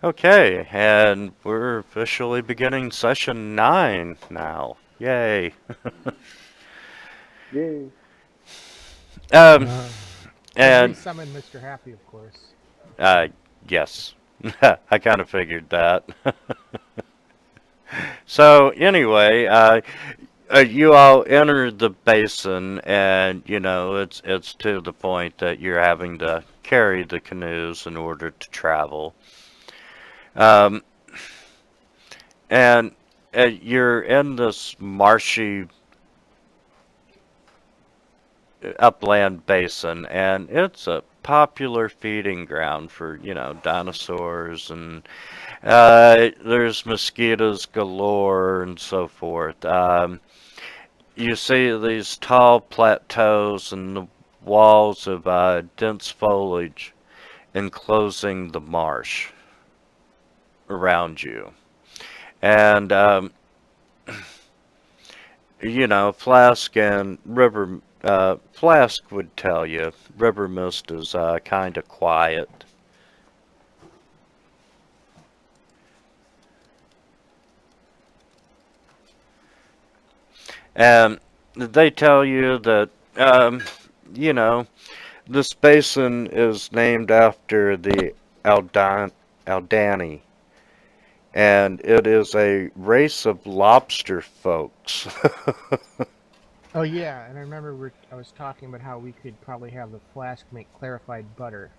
Okay, and we're officially beginning session 9 now. Yay. Yay. Um, We've and, resummoned Mr. Happy, of course. uh, yes. I kind of figured that. So, anyway, you all enter the basin, and, it's to the point that you're having to carry the canoes in order to travel. Um, and you're in this marshy upland basin, and it's a popular feeding ground for, dinosaurs, and there's mosquitoes galore and so forth. You see these tall plateaus and the walls of dense foliage enclosing the marsh around you. And, Flask and River Flask would tell you River Mist is kind of quiet. And they tell you that, you know, this basin is named after the Aldani, and it is a race of lobster folks. Oh yeah, and I remember I was talking about how we could probably have the flask make clarified butter.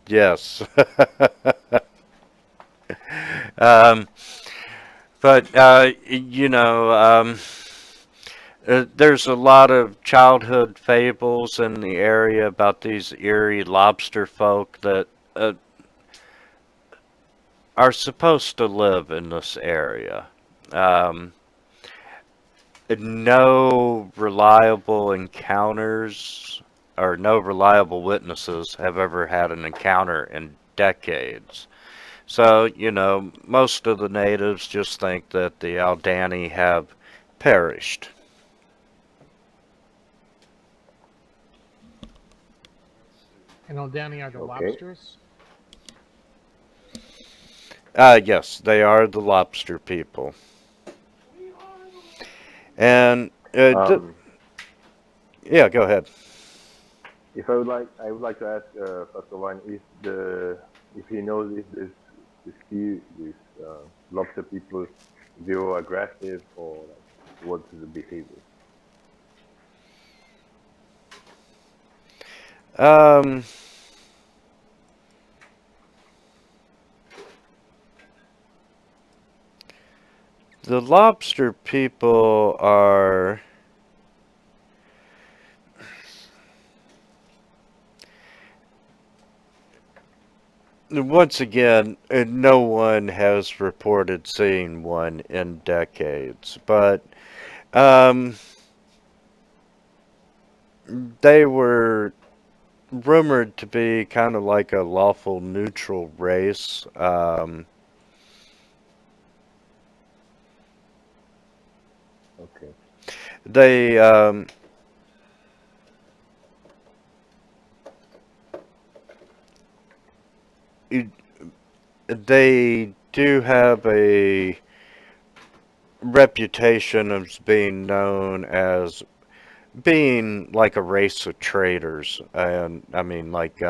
Yes. um, but, there's a lot of childhood fables in the area about these eerie lobster folk that are supposed to live in this area. Um, no reliable encounters or no reliable witnesses have ever had an encounter in decades. So, most of the natives just think that the Aldani have perished. And Aldani are the Okay. lobsters. Yes, they are the lobster people. And, Um, yeah, go ahead. if I would like to ask first of all, if he knows if this lobster people, they were aggressive or like what's the behavior? Um, the lobster people are. Once again, no one has reported seeing one in decades, but um, they were rumored to be kind of like a lawful neutral race. Okay. They they do have a reputation of being known as being like a race of traders, and I mean like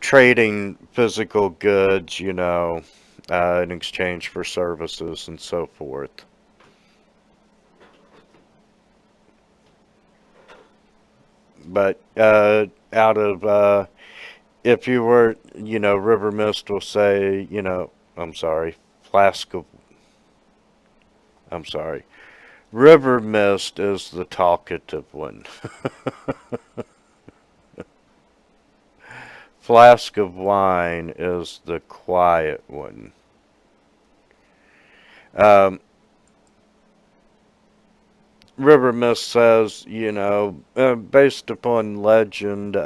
trading physical goods, in exchange for services and so forth. But out of if you were, River Mist will say, I'm sorry, Flask of, I'm sorry, River Mist is the talkative one. Flask of Wine is the quiet one. Um, River Mist says, based upon legend,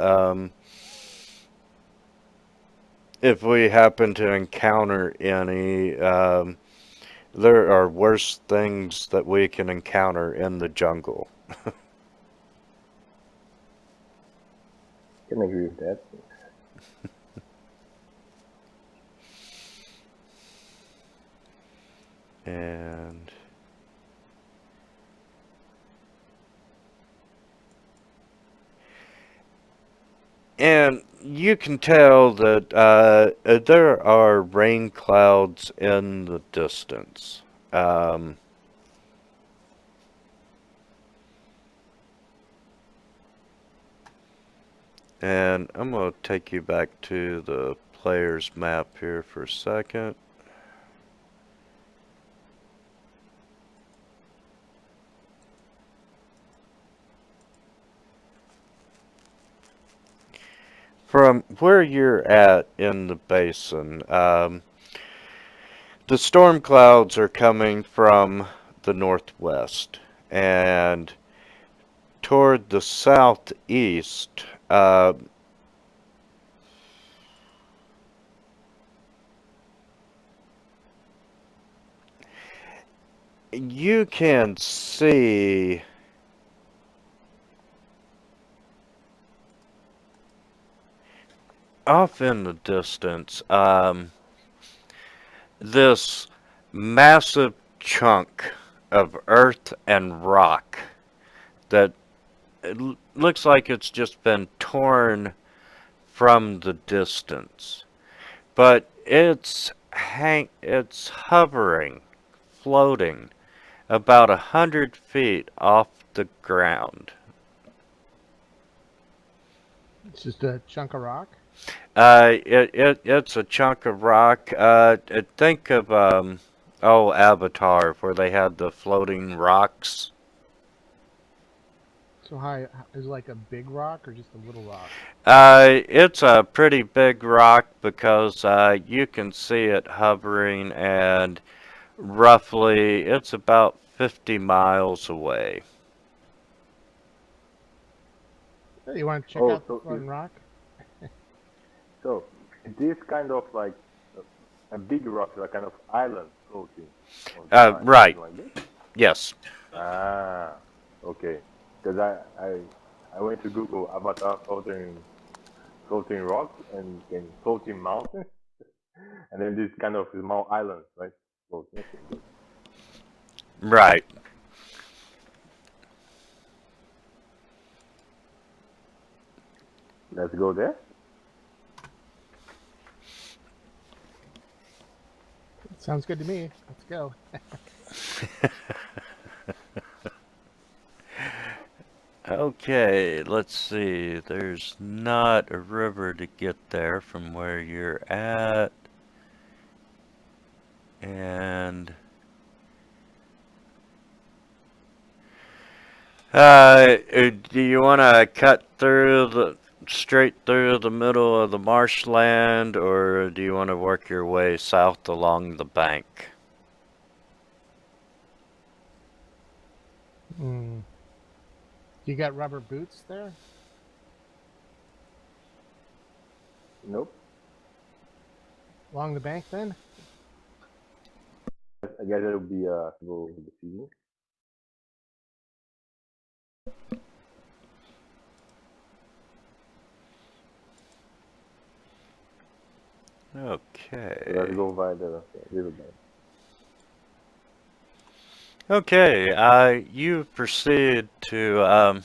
if we happen to encounter any, there are worse things that we can encounter in the jungle. Can agree with that. And you can tell that there are rain clouds in the distance. And I'm going to take you back to the player's map here for a second. From where you're at in the basin, the storm clouds are coming from the northwest, and toward the southeast, you can see off in the distance this massive chunk of earth and rock that looks like it's just been torn from the distance. But it's hovering, floating about 100 feet off the ground. It's just a chunk of rock? It's a chunk of rock. Think of Avatar, where they had the floating rocks. So high is it like a big rock or just a little rock? It's a pretty big rock because you can see it hovering, and roughly it's about 50 miles away. Hey, you want to check Oh, out the so floating rock? So this kind of like a big rock, like kind of island floating on the line, Right. something like this. Yes. Ah, okay. Because I went to Google Avatar floating rocks and floating mountains, and then this kind of small islands, right? Floating. Okay, good. Right. Let's go there. Sounds good to me. Let's go. Okay, let's see. There's not a river to get there from where you're at. And do you want to cut straight through the middle of the marshland, or do you want to work your way south along the bank? Hmm. You got rubber boots there? Nope. Along the bank then? I guess it'll be go with the season. Okay. Let's go by the riverbank. Okay, you proceed to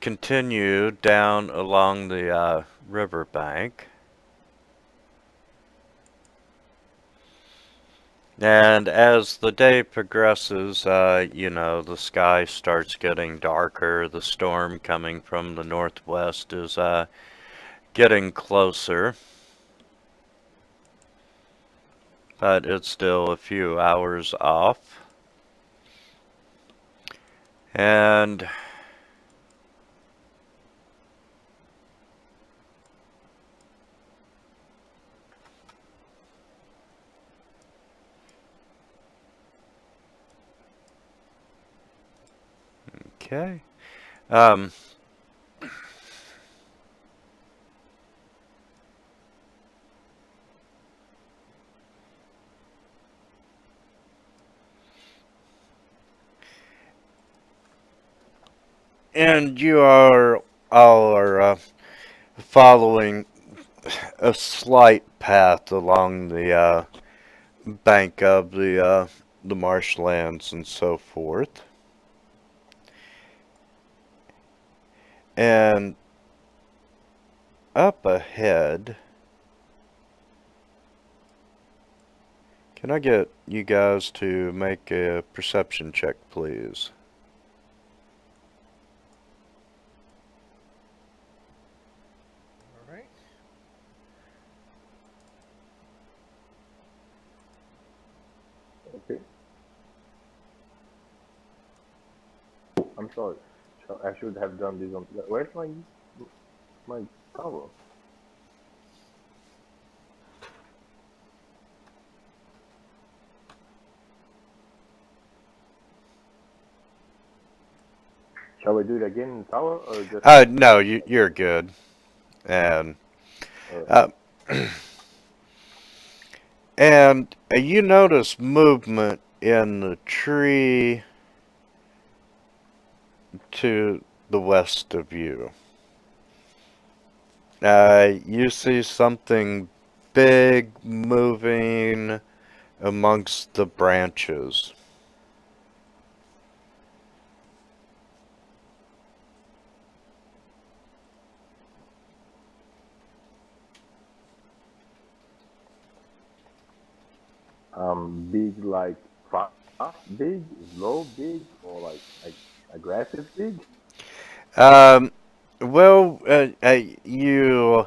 continue down along the riverbank. And as the day progresses, you know, the sky starts getting darker. The storm coming from the northwest is getting closer. But it's still a few hours off. And okay. And you are all following a slight path along the bank of the marshlands and so forth. And up ahead, can I get you guys to make a perception check, please? All right. Okay. I'm sorry. I should have done this on. Where's my tower? Shall we do it again in tower or just? No, you're good. And Alright. uh, and you notice movement in the tree to the west of you. You see something big moving amongst the branches. Big like fast big, slow big, or like aggressive big? Um, well, you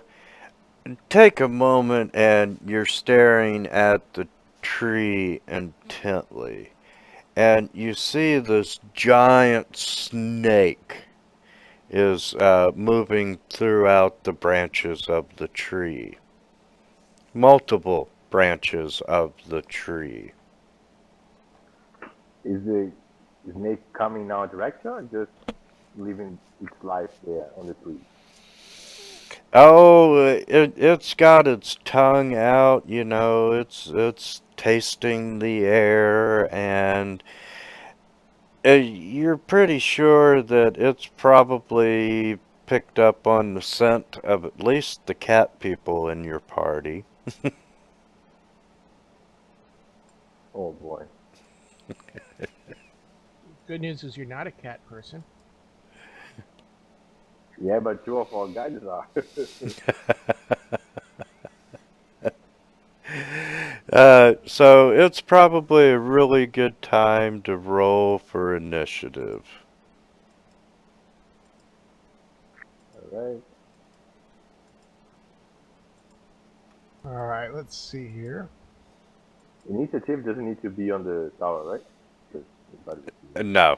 take a moment and you're staring at the tree intently, and you see this giant snake is moving throughout the branches of the tree. Multiple branches of the tree. Is the snake coming in our direction or just living its life there on the tree? Oh, it's got its tongue out, you know, it's tasting the air, and you're pretty sure that it's probably picked up on the scent of at least the cat people in your party. Oh boy. Good news is you're not a cat person. Yeah, but two of our guys are. So it's probably a really good time to roll for initiative. Alright. All right, let's see here. Initiative doesn't need to be on the tower, right? No.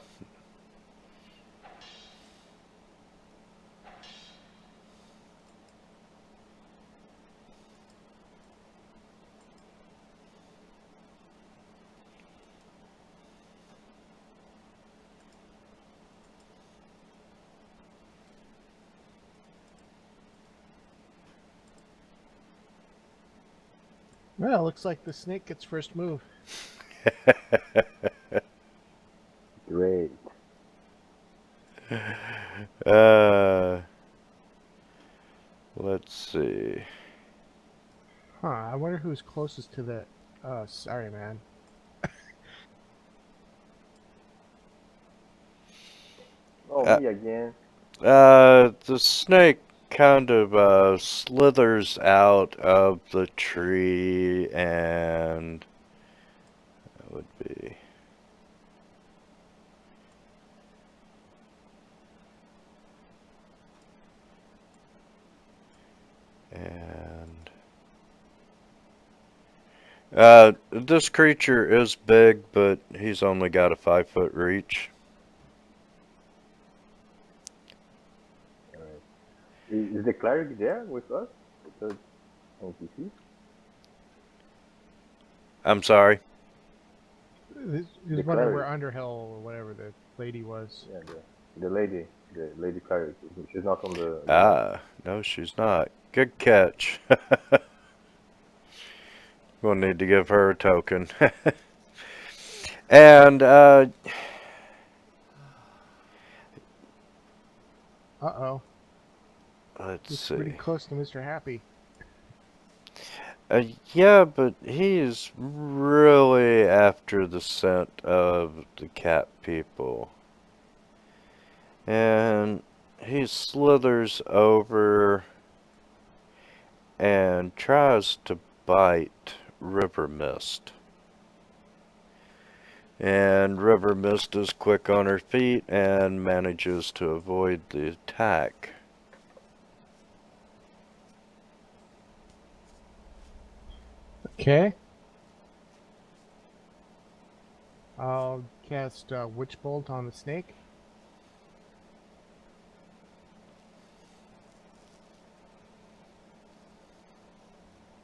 Well, looks like the snake gets first move. Great. uh, let's see. Huh, I wonder who's closest to the... Oh, sorry, man. Oh, Uh, me again. the snake kind of slithers out of the tree, and that would be. And this creature is big, but he's only got a 5-foot reach. Alright. Is the cleric there with us? The third NPC? I'm sorry. He's The wondering where cleric. Underhill or whatever the lady was. Yeah, the lady cleric. She's not on the map. Ah, no, she's not. Good catch. We'll need to give her a token. And Uh-oh. let's He's see. pretty close to Mr. Happy. Yeah, but he's really after the scent of the cat people. And he slithers over and tries to bite River Mist. And River Mist is quick on her feet and manages to avoid the attack. Okay. I'll cast Witch Bolt on the snake.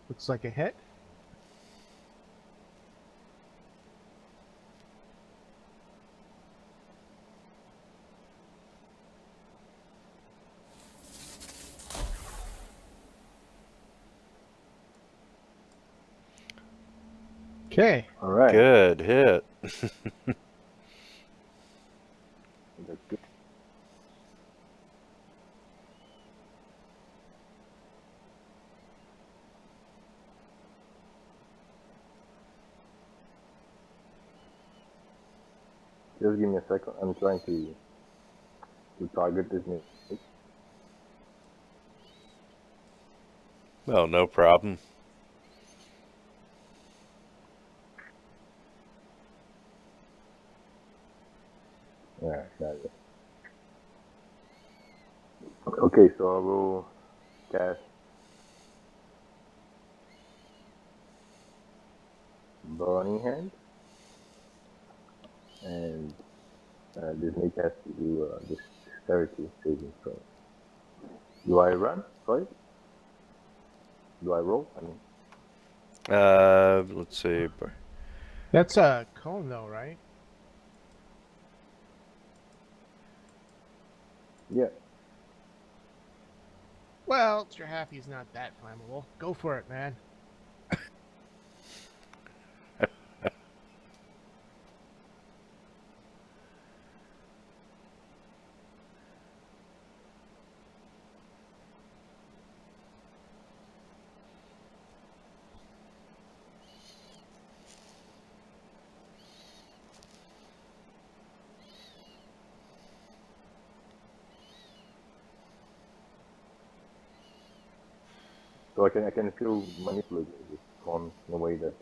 Looks like a hit. Okay. All right. Good hit. That's good. Just give me a second. I'm trying to target this snake. Well, no problem. Yeah, got it. Okay, so I will cast Burning Hand, and this snake has to do this dexterity saving throw. Do I run for it? Do I roll? I mean, Let's see. That's a cone, though, right? yeah. Well, it's your happy's not that flammable. Go for it, man. So I can still manipulate this con in a way that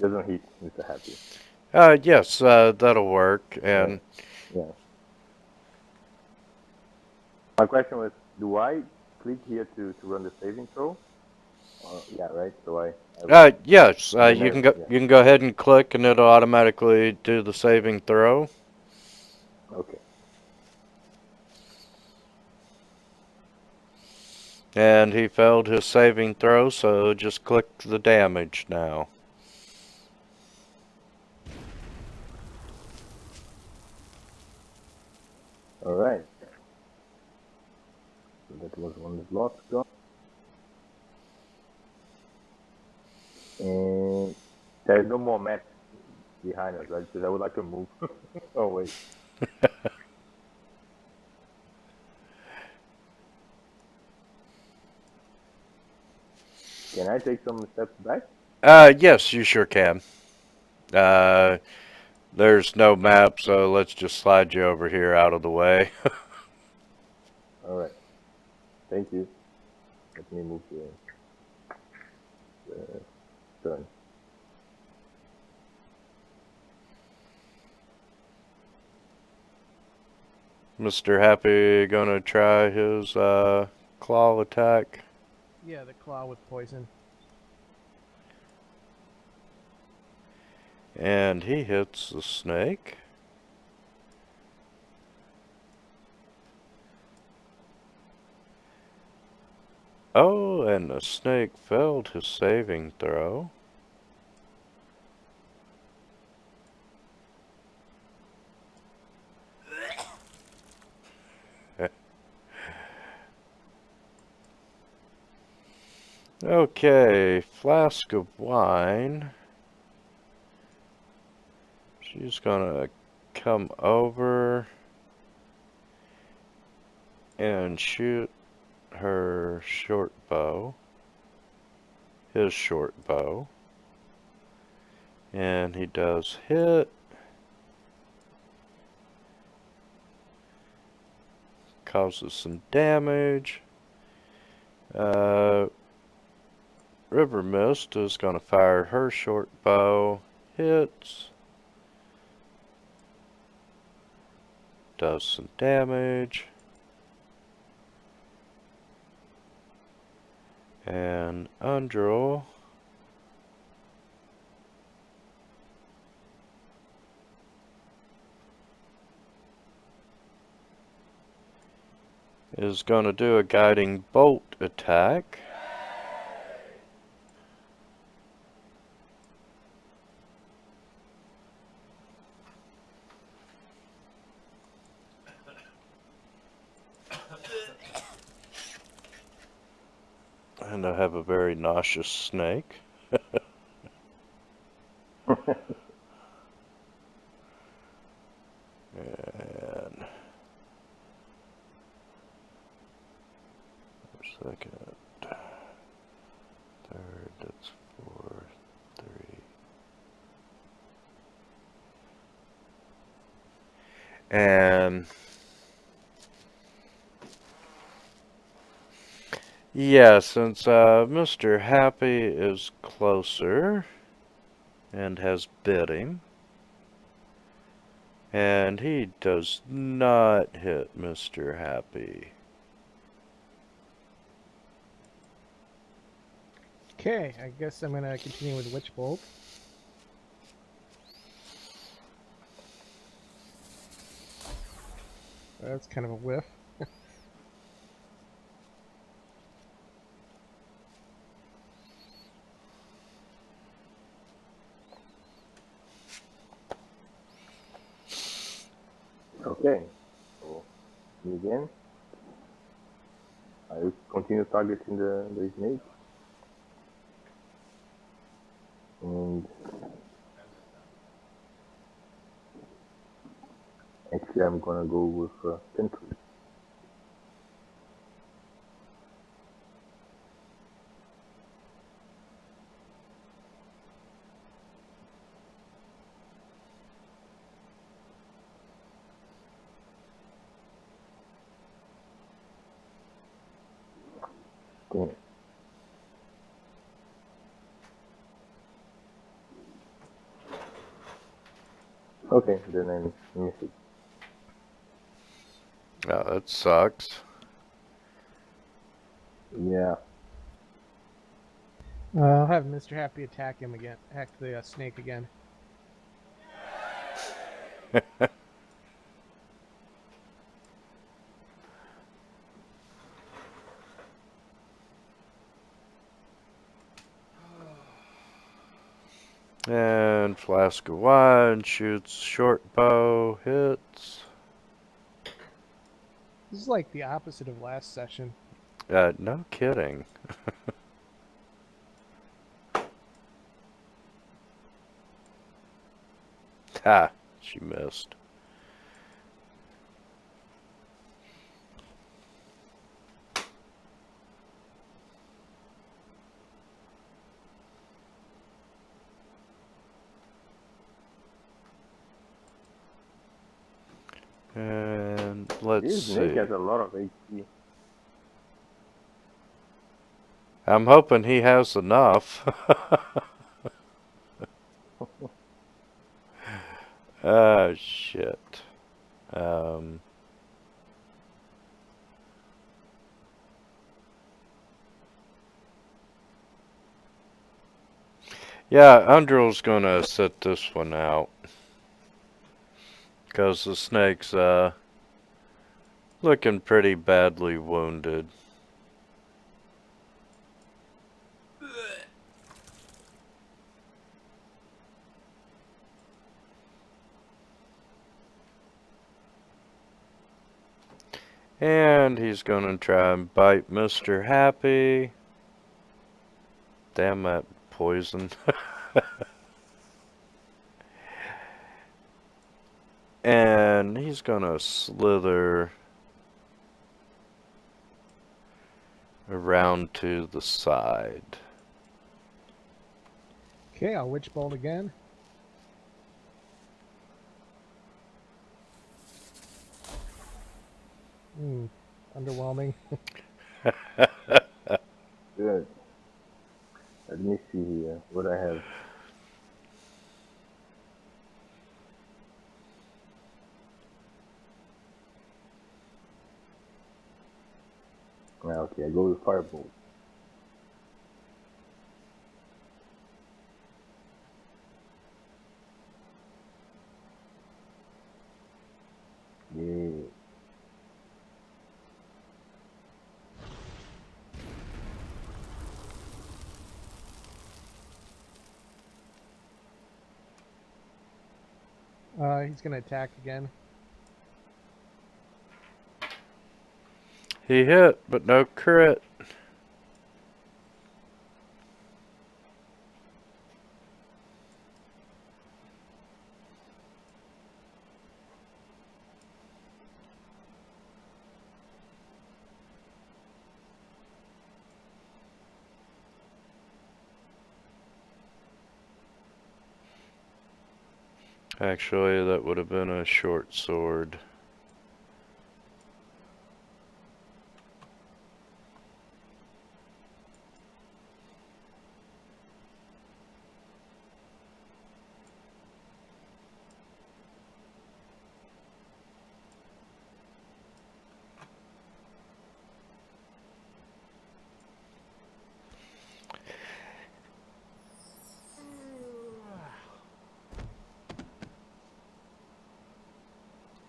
doesn't hit Mr. Happy. Yes, that'll work. And Right. Yeah. My question was, do I click here to run the saving throw? Yeah, right. So yes, and then you there's can go. yeah. You can go ahead and click, and it'll automatically do the saving throw. Okay. And he failed his saving throw, so just click the damage now. All right. So that was one slot gone. And there's no more map behind us, right? Because I would like to move. Oh wait. Can I take some steps back? Yes, you sure can. There's no map, so let's just slide you over here out of the way. All right. Thank you. Let me move the turn. Mr. Happy gonna try his claw attack. Yeah, the claw with poison. And he hits the snake. Oh, and the snake failed his saving throw. Okay, Flask of wine. She's gonna come over and shoot her short bow. his short bow. And he does hit. Causes some damage. River Mist is going to fire her short bow. Hits. Does some damage. And Undril is going to do a guiding bolt attack. And I have a very nauseous snake. And second, third, that's 4, 3. And yeah, since Mr. Happy is closer and has bidding, and he does not hit Mr. Happy. Okay, I guess I'm gonna continue with Witch Bolt. That's kind of a whiff. Okay, so me again. I will continue targeting the snake. And actually I'm gonna go with Tentry. Okay. Okay, then I miss it. Oh, that sucks. Yeah. I'll have Mr. Happy attack him again. Attack the snake again. And Flask of Wine shoots short bow, hits. This is like the opposite of last session. No kidding. Ha, she missed. And let's This see. snake has a lot of HP. I'm hoping he has enough. Oh, shit. Yeah, Undril's gonna sit this one out. Because the snake's, looking pretty badly wounded. And he's gonna try and bite Mr. Happy. Damn that poison. And he's gonna slither around to the side. Okay, I'll witch bolt again. Underwhelming. Good. Let me see here what I have. Okay, I go with firebolt. Yeah. He's gonna attack again. He hit, but no crit. Actually, that would have been a short sword.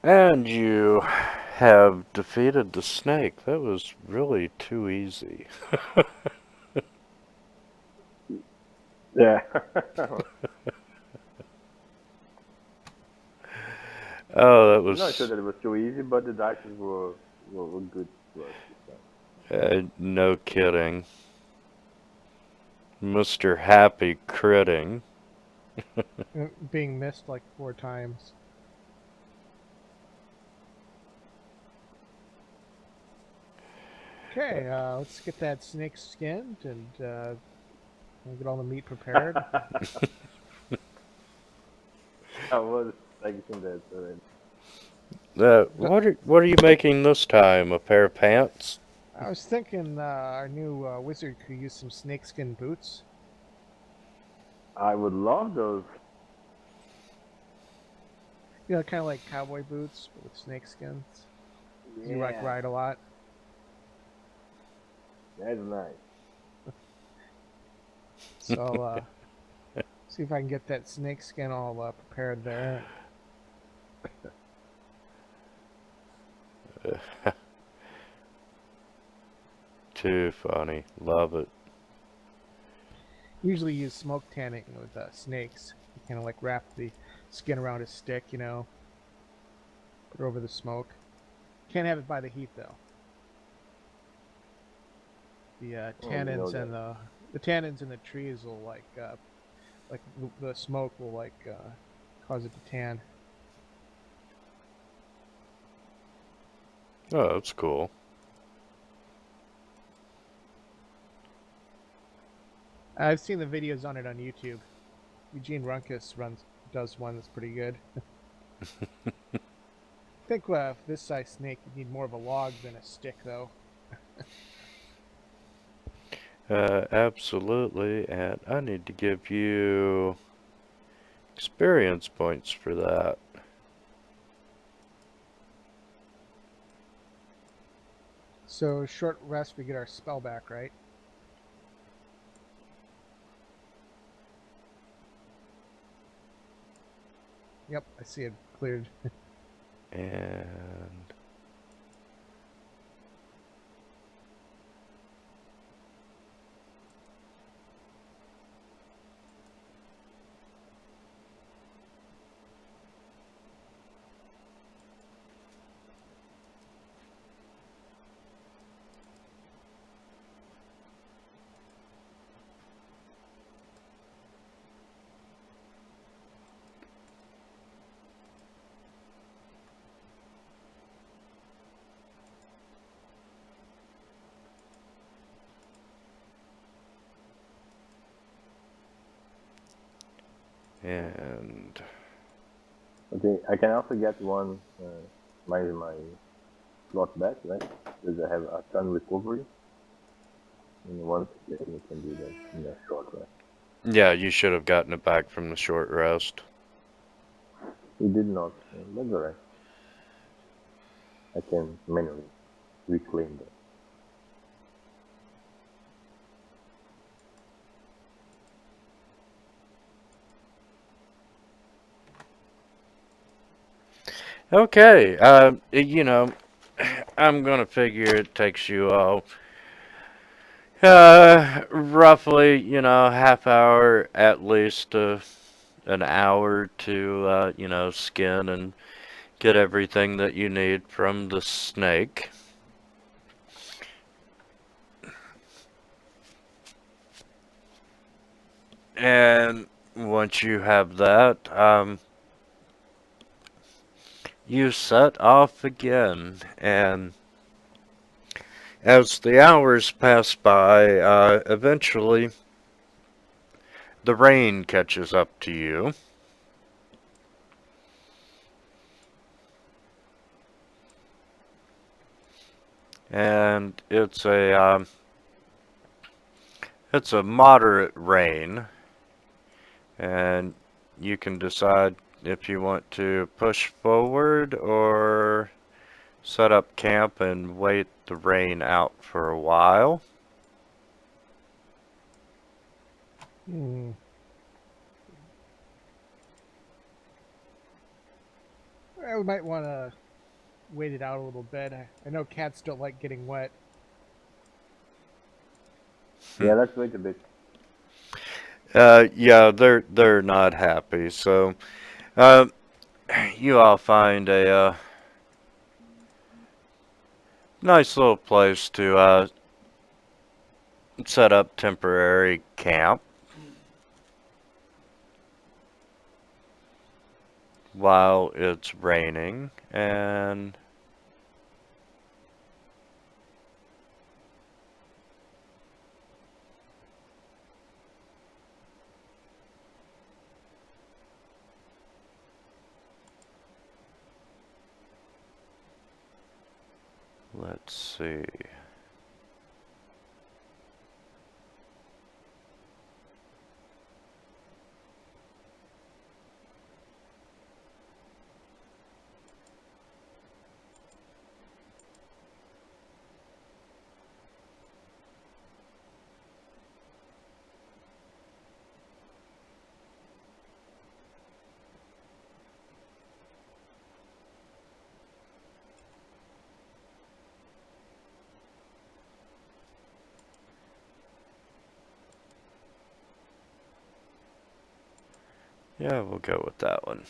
And you have defeated the snake. That was really too easy. Yeah. Oh, that I'm not sure was that it was so easy, but the dice were good to us this time. no kidding. Mr. Happy critting. Being missed like 4 times. Okay, let's get that snake skinned and we'll get all the meat prepared. I was thinking that already. What are you making this time? A pair of pants? I was thinking our new wizard could use some snakeskin boots. I would love those. You know, kind of like cowboy boots, but with snake skins. You like Yeah, ride a lot. that's nice. So see if I can get that snake skin all prepared there. Too funny. Love it. Usually use smoke tanning with snakes. You kind of like wrap the skin around a stick, you know, put it over the smoke. Can't have it by the heat though. The tannins and the tannins in the trees will like the smoke will like cause it to tan. Oh, that's cool. I've seen the videos on it on YouTube. Eugene Runkus does one that's pretty good. I think for this size snake, you need more of a log than a stick, though. Absolutely, and I need to give you experience points for that. So short rest, we get our spell back, right? Yep, I see it cleared. And And Okay, I can also get one my slot back, right? Because I have a ton recovery. In one second, you can do that in a short rest. yeah, you should have gotten it back from the short rest. He did not. That's alright. I can manually reclaim that. Okay, you know, I'm gonna figure it takes you roughly, you know, half hour at least, an hour to, you know, skin and get everything that you need from the snake. And once you have that, you set off again. And as the hours pass by, eventually the rain catches up to you. And it's a moderate rain, and you can decide if you want to push forward or set up camp and wait the rain out for a while. Hmm. We might want to wait it out a little bit. I know cats don't like getting wet. Yeah, let's wait a bit. Yeah, they're not happy. So, uh, you all find a nice little place to set up temporary camp while it's raining, and let's see. Yeah, we'll go with that one.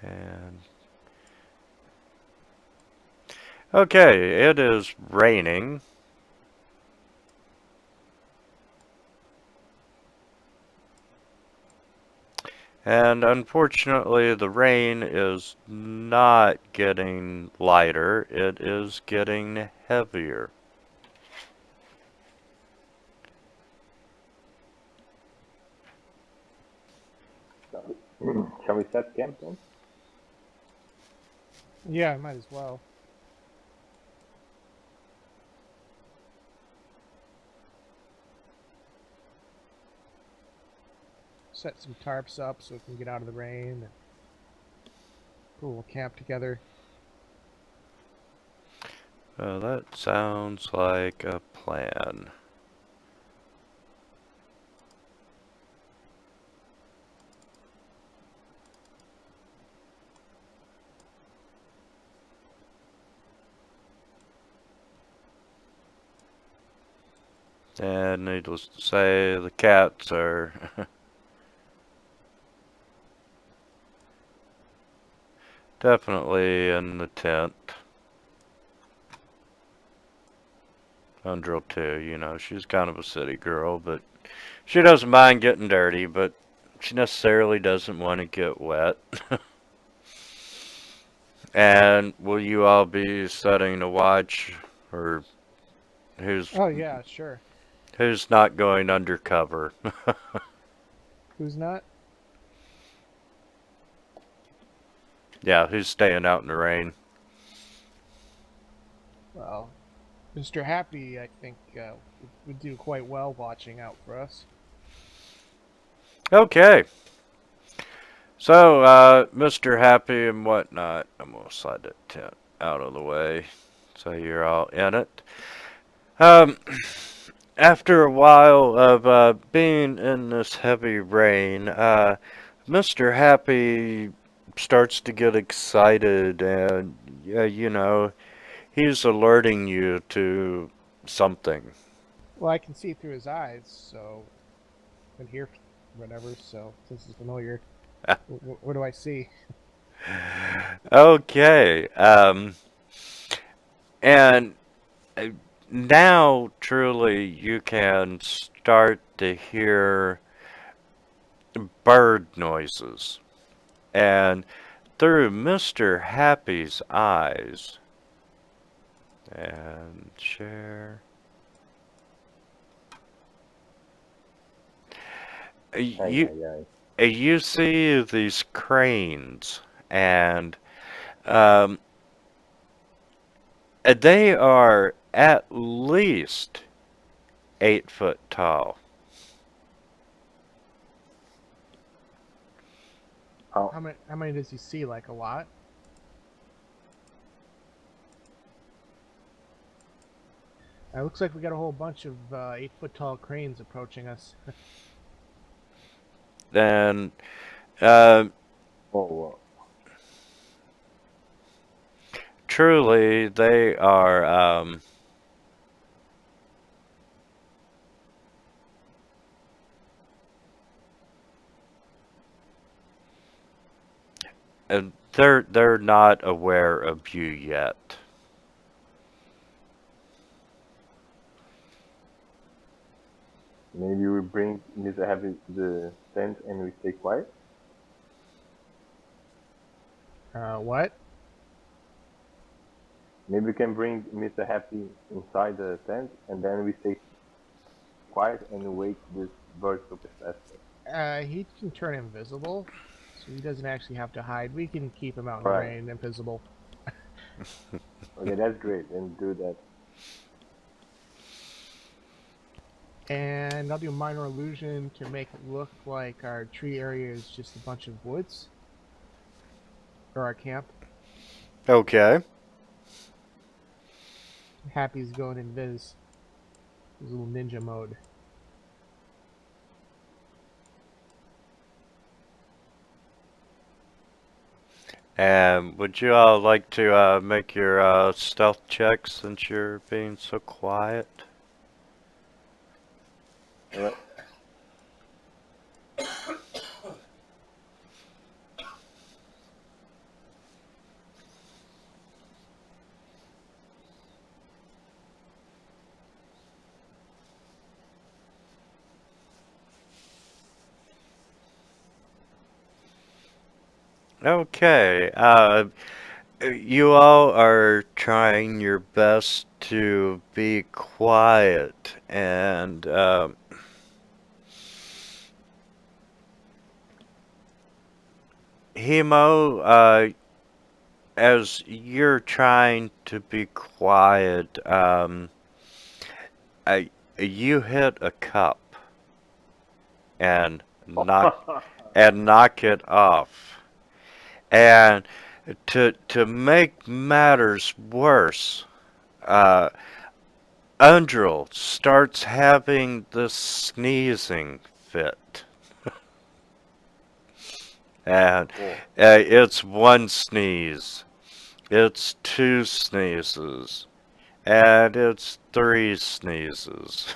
And okay, it is raining. And unfortunately, the rain is not getting lighter, it is getting heavier. Shall we set camp then? Yeah, I might as well. Set some tarps up so we can get out of the rain and put a little camp together. That sounds like a plan. And needless to say, the cats are definitely in the tent. Undrill too, you know, she's kind of a city girl, but she doesn't mind getting dirty, but she necessarily doesn't want to get wet. And will you all be setting a watch, or who's Oh yeah, sure. who's not going undercover? Who's not? Yeah, who's staying out in the rain? Well, Mr. Happy, I think, would do quite well watching out for us. Okay. So, Mr. Happy and whatnot, I'm gonna slide that tent out of the way so you're all in it. Um, After a while of being in this heavy rain, Mr. Happy starts to get excited, and you know, he's alerting you to something. Well, I can see through his eyes, so and hear whatever. So since it's familiar, what do I see? Okay, and uh, now truly you can start to hear bird noises. And through Mr. Happy's eyes, and share. Ay, ay, ay. You see these cranes, and um, they are at least 8 foot tall. How? How many does he see? Like a lot? It looks like we got a whole bunch of 8 foot tall cranes approaching us. And uh, Oh, wow. truly, they are. They're not aware of you yet. Maybe we bring Mr. Happy to the tent and we stay quiet. What? Maybe we can bring Mr. Happy inside the tent and then we stay quiet and wait this bird to possess us. He can turn invisible, so he doesn't actually have to hide. We can keep him out in the Right. rain, invisible. Okay, that's great. Then do that. And I'll do a minor illusion to make it look like our tree area is just a bunch of woods. Or our camp. Okay. Happy's going invis. His little ninja mode. And would you all like to make your stealth checks since you're being so quiet? Alright. Okay. You all are trying your best to be quiet, and Himo, as you're trying to be quiet, you hit a cup and knock it off. And to make matters worse, Undril starts having this sneezing fit. And it's one sneeze, it's two sneezes, and it's three sneezes.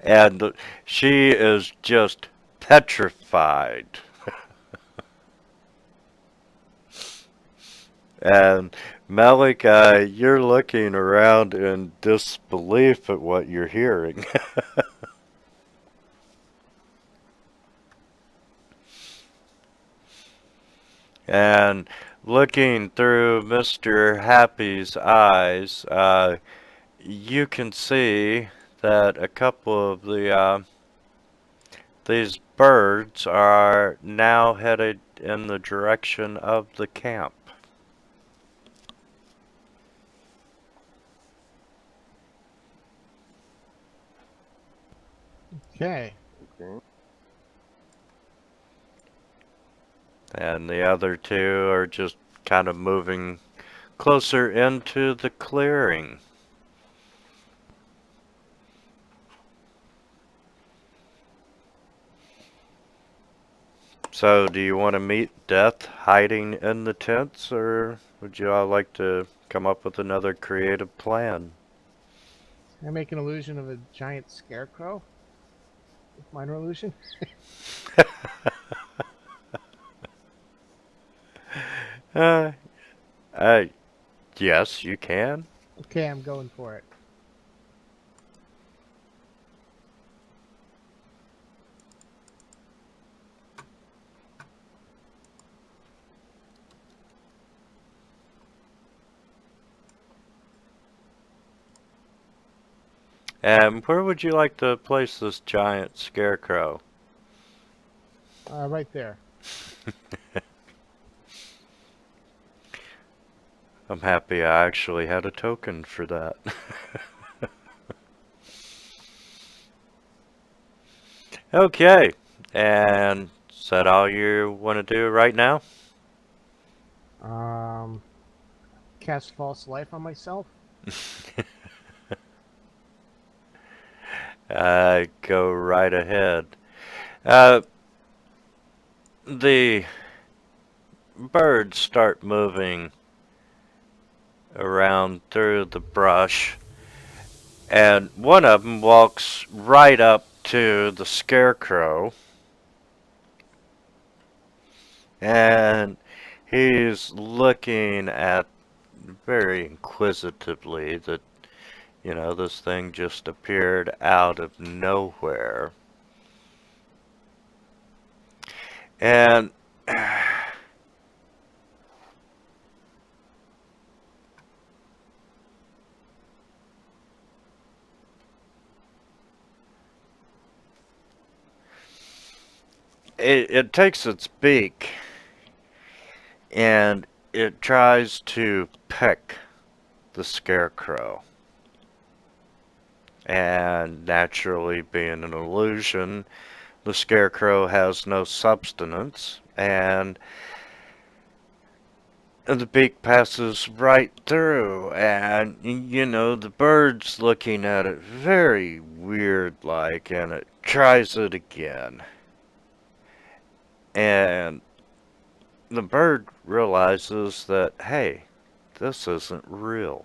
And she is just petrified. And Melech, you're looking around in disbelief at what you're hearing. And looking through Mr. Happy's eyes, you can see that a couple of these birds are now headed in the direction of the camp. Okay. Okay. And the other two are just kind of moving closer into the clearing. So, do you want to meet Death hiding in the tents, or would you all like to come up with another creative plan? I make an illusion of a giant scarecrow with minor illusion. Uh, uh, yes, you can. Okay, I'm going for it. And where would you like to place this giant scarecrow? Right there. I'm happy I actually had a token for that. Okay, and is that all you want to do right now? Um, cast false life on myself. Go right ahead. Uh, the birds start moving around through the brush, and one of them walks right up to the scarecrow, and he's looking at very inquisitively that, you know, this thing just appeared out of nowhere. And it takes its beak and it tries to peck the scarecrow. And naturally, being an illusion, the scarecrow has no substance, and the beak passes right through, and you know, the bird's looking at it very weird like, and it tries it again. And the bird realizes that, hey, this isn't real.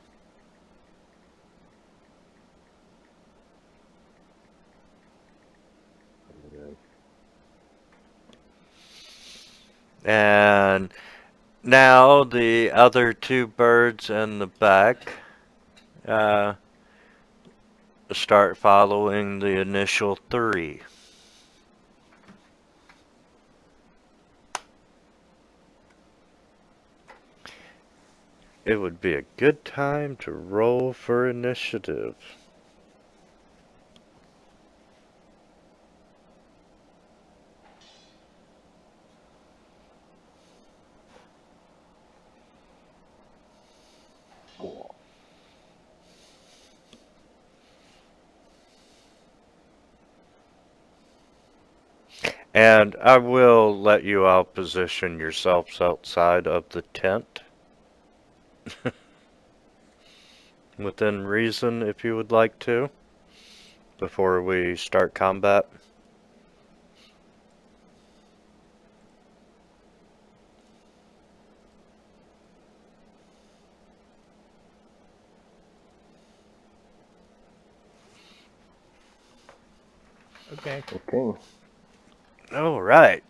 And now the other two birds in the back uh, start following the initial three. It would be a good time to roll for initiative. And I will let you all position yourselves outside of the tent. Within reason, if you would like to, before we start combat. Okay. Okay. All right.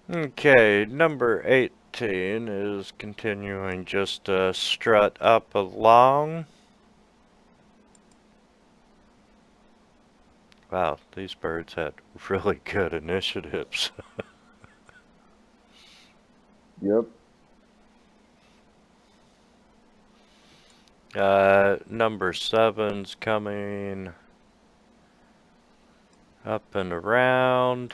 Okay, number 18 is continuing just to strut up along. Wow, these birds had really good initiatives. Yep. Number 7's coming up and around.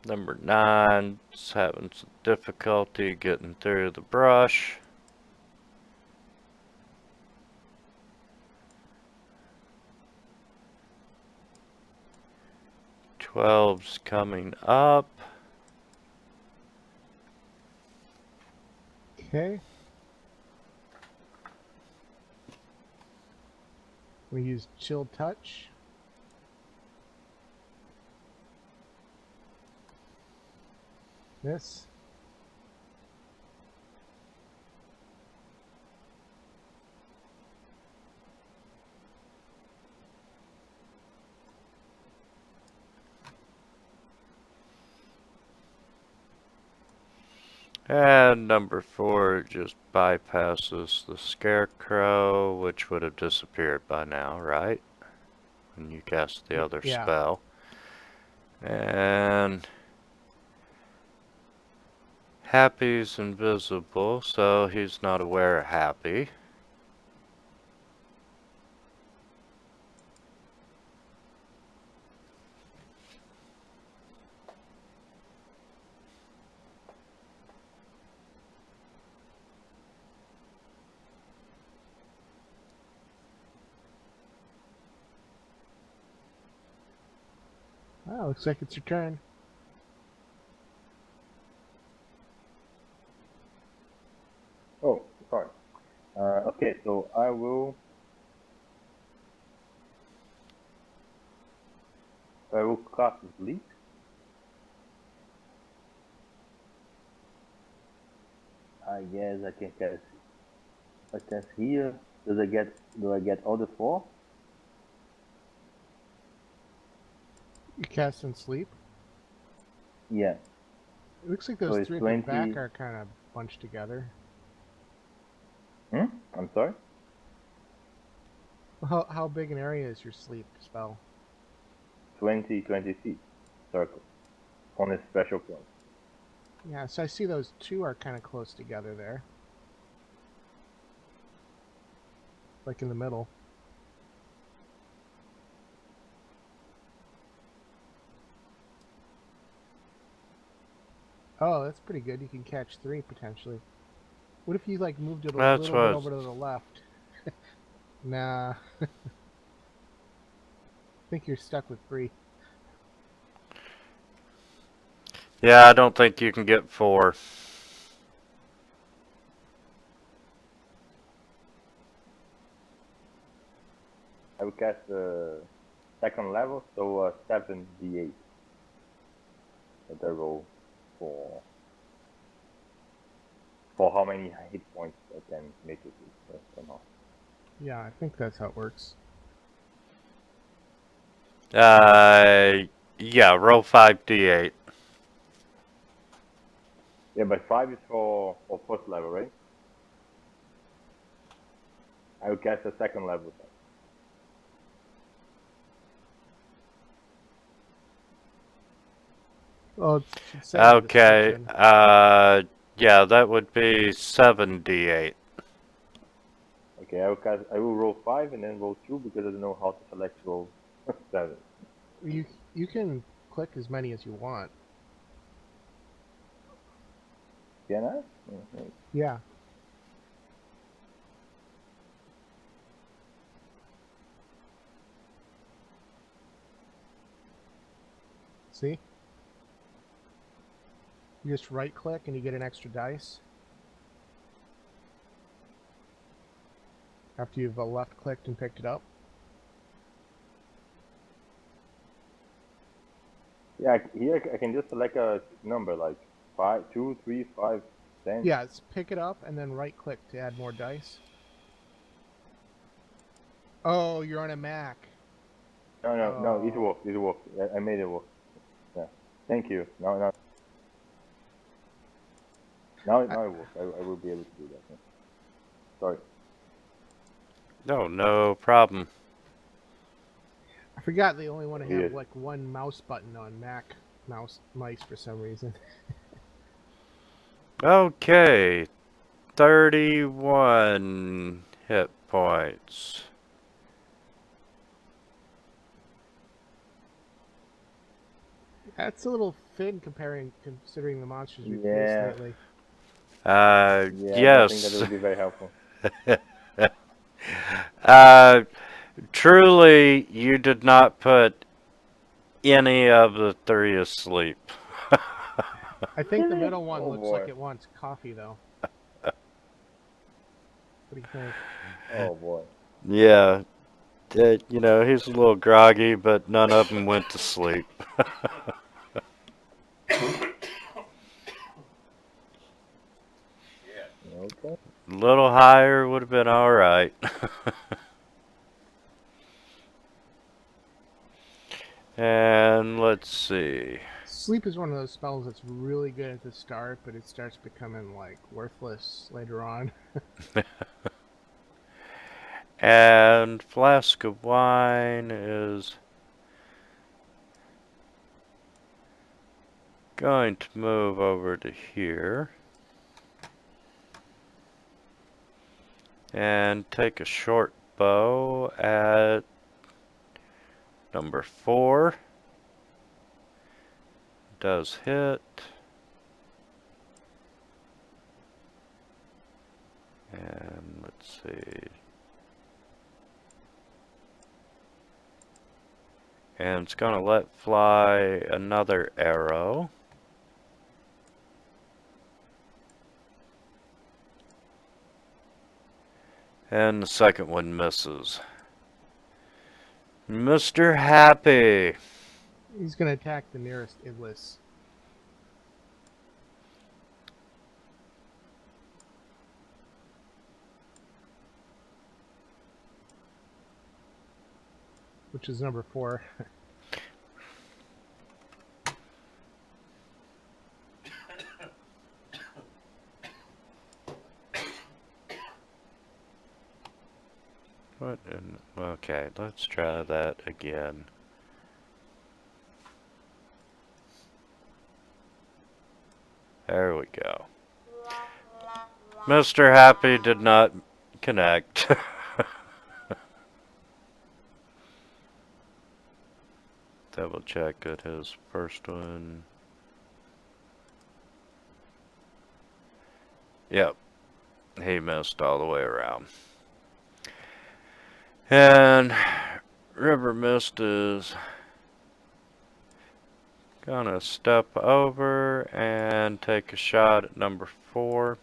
Number 9's having some difficulty getting through the brush. Twelve's coming up. Okay. We use chill touch. This. And number 4 just bypasses the scarecrow, which would have disappeared by now, right? When you cast the other Yeah. spell. And Happy's invisible, so he's not aware of Happy. Oh, looks like it's your turn. Oh, sorry. Okay, so I will cast sleep. I guess I can cast. I cast here. Do I get all the 4? You cast and sleep. Yeah. It looks like So those it's 3 at 20. the back are kind of bunched together. I'm sorry. How big an area is your sleep spell? 20 feet circle on a special point. Yeah, so I see those 2 are kind of close together there. Like in the middle. Oh, that's pretty good. You can catch 3 potentially. What if you like moved it a That's little bit what. over to the left? Nah. I think you're stuck with 3. Yeah, I don't think you can get 4. I will cast the second level, so 7d8 that I roll for how many hit points I can make it with somehow. Yeah, I think that's how it works. Yeah, roll 5d8. Yeah, but 5 is for first level, right? I will cast the second level. Oh, it should say in the Okay, description. yeah, that would be 7d8. Okay, I will roll 5 and then roll 2 because I don't know how to select roll 7. You can click as many as you want. Can I? Okay. Yeah. See? You just right click and you get an extra dice. After you've left clicked and picked it up. Yeah, here I can just select a number like 5, 2, 3, 5, 10. Yeah, it's pick it up and then right click to add more dice. Oh, you're on a Mac. No, it Oh. worked. It worked. I made it work. Yeah. Thank you. Now it works. I will be able to do that. Yeah. Sorry. No, no problem. I forgot they only want to have Weird. like one mouse button on Mac mice for some reason. Okay, 31 hit points. That's a little thin considering the monsters we've faced Yeah. lately. Yeah, I don't think that Yes. would be very helpful. uh, Truly, you did not put any of the three asleep. I think the middle one Oh looks like boy. it wants coffee though. What do you think? Oh boy. Yeah, you know, he's a little groggy, but none of them went to sleep. Okay. A little higher would have been alright. And let's see. Sleep is one of those spells that's really good at the start, but it starts becoming like worthless later on. And Flask of Wine is going to move over to here. And take a short bow at number 4. Does hit. And let's see. And it's going to let fly another arrow. And the second one misses. Mr. Happy. He's gonna attack the nearest Iblis. Which is number 4. What in, okay, let's try that again. There we go. Mr. Happy did not connect. Double check at his first one. Yep, he missed all the way around. And River Mist is gonna step over and take a shot at number 4.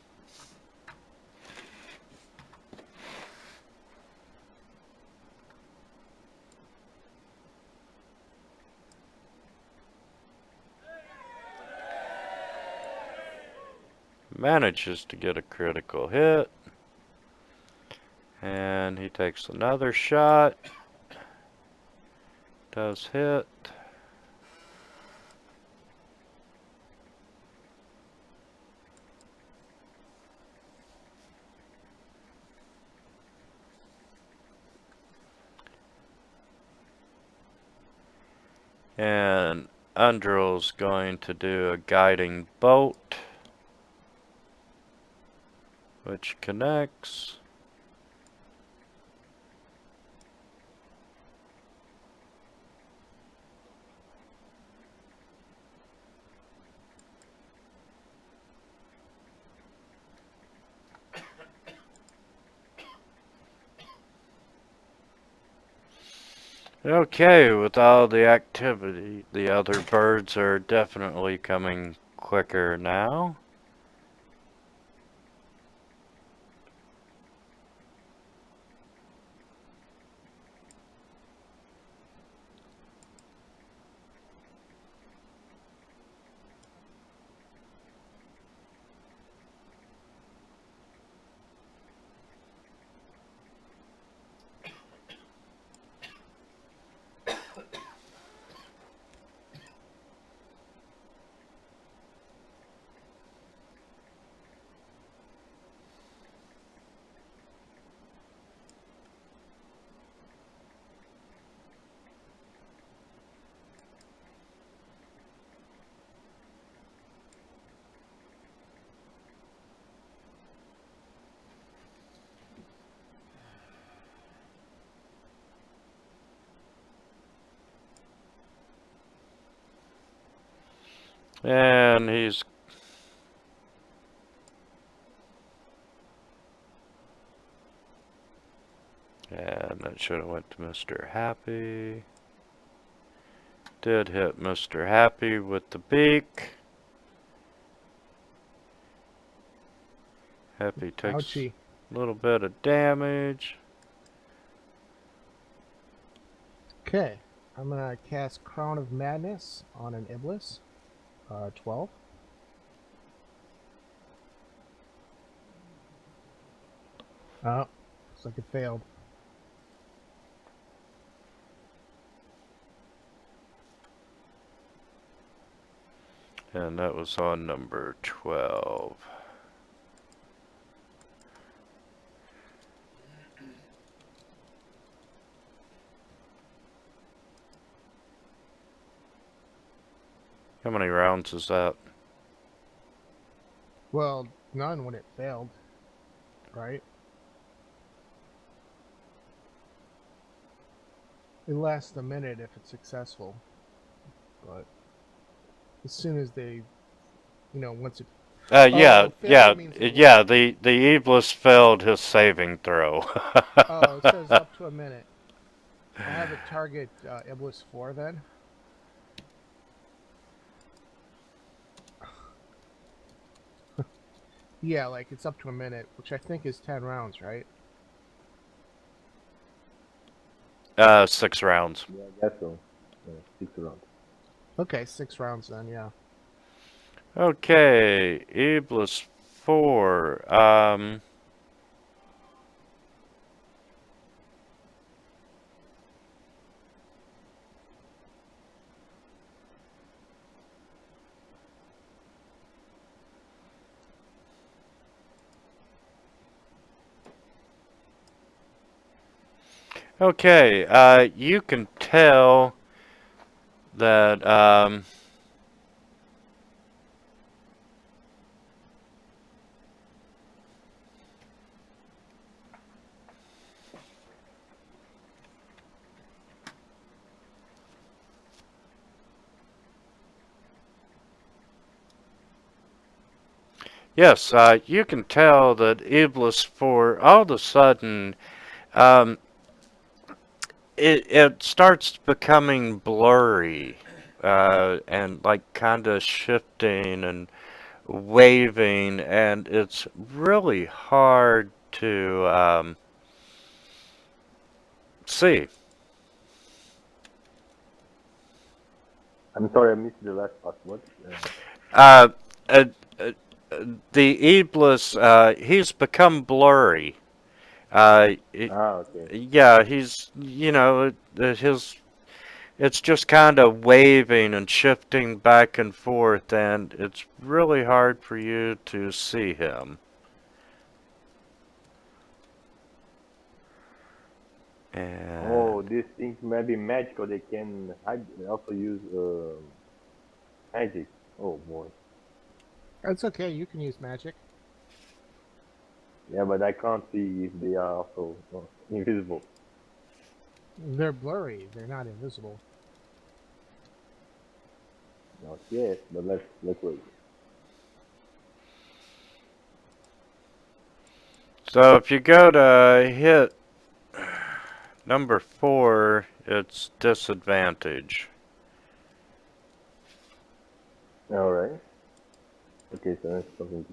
Manages to get a critical hit. And he takes another shot. Does hit. And Undrill's going to do a guiding bolt, which connects. Okay, with all the activity, the other birds are definitely coming quicker now. And he's... And that should have went to Mr. Happy. Did hit Mr. Happy with the beak. Happy takes Ouchie. a little bit of damage. Okay. I'm gonna cast Crown of Madness on an Iblis. 12. Oh, looks like it failed. And that was on number 12. How many rounds is that? Well, none when it failed, right? It lasts a minute if it's successful, but as soon as they, once it... Yeah, failed yeah, means it yeah, the Iblis failed his saving throw. Oh, it says up to a minute. I'll have it target Iblis 4 then. Yeah, like it's up to a minute, which I think is 10 rounds, right? 6 rounds. Yeah, I guess so. Yeah, 6 rounds. Okay, 6 rounds then, yeah. Okay, Iblis 4. Okay, you can tell that, yes, you can tell that Iblis 4, all of a sudden, it starts becoming blurry, and like kind of shifting and waving, and it's really hard to see. I'm sorry, I missed the last part. What? Uh, uh, uh, the Iblis, he's become blurry. Okay. Yeah, he's, it's just kind of waving and shifting back and forth, and it's really hard for you to see him. And Oh, these things may be magical. They can hide. They also use magic. Oh boy. That's okay, you can use magic. Yeah, but I can't see if they are also invisible. They're blurry, they're not invisible. Not yet, but let's wait. so if you go to hit number 4, it's disadvantage. All right. Okay, so that's something.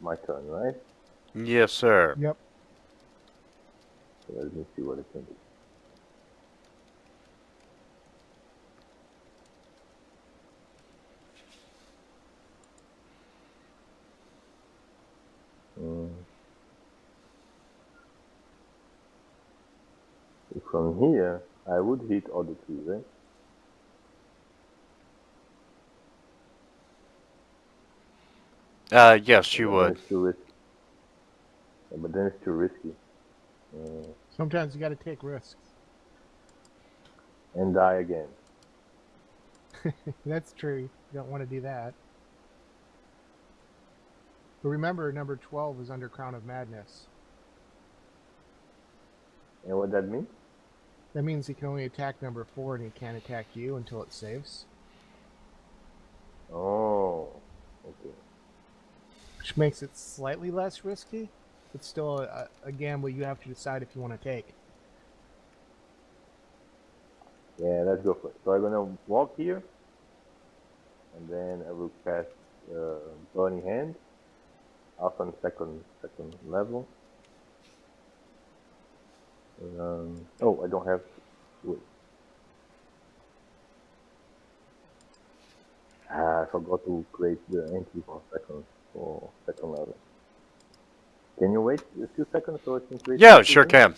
My turn, right? Yes, sir. Yep. So let me see what I can do. Mm. From here, I would hit all the trees, right? Yes, you But then would. it's too risky. But then it's too risky. Sometimes you gotta take risks. And die again. That's true, you don't want to do that. But remember, number 12 is under Crown of Madness. And what that means? That means he can only attack number 4 and he can't attack you until it saves. Oh, okay. Which makes it slightly less risky, but still a gamble you have to decide if you want to take. Yeah, let's go for it. So I'm gonna walk here, and then I will cast Burning Hand, up on second level. Oh, I don't have. Wait. I forgot to create the entry for second level. Can you wait a few seconds so I can create? Yeah, sure can.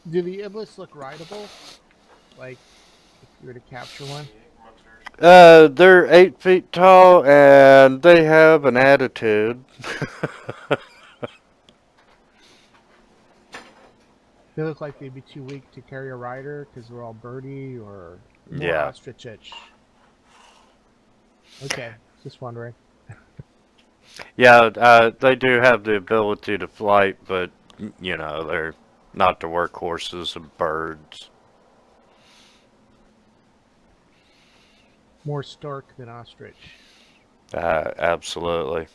Do the Iblis look rideable? Like, if you were to capture one? They're 8 feet tall and they have an attitude. They look like they'd be too weak to carry a rider because they're all birdie or more Yeah. ostrich-ish. Okay, just wondering. Yeah, they do have the ability to flight, but, you know, they're not the workhorses of birds. More stork than ostrich. Absolutely.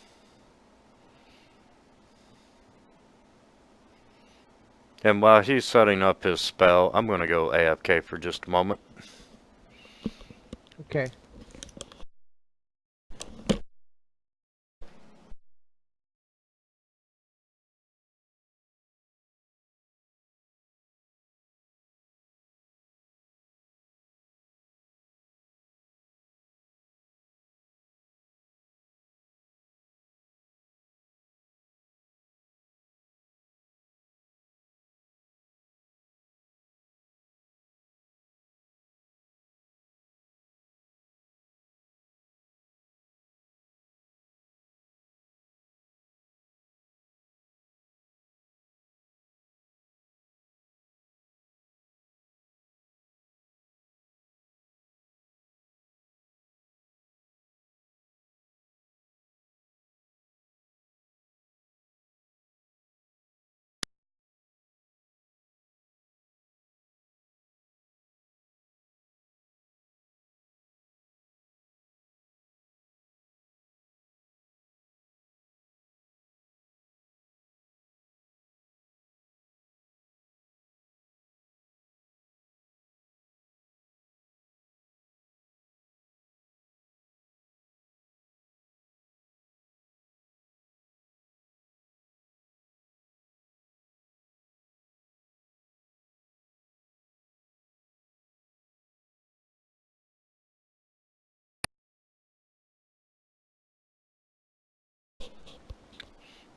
And while he's setting up his spell, I'm going to go AFK for just a moment. Okay.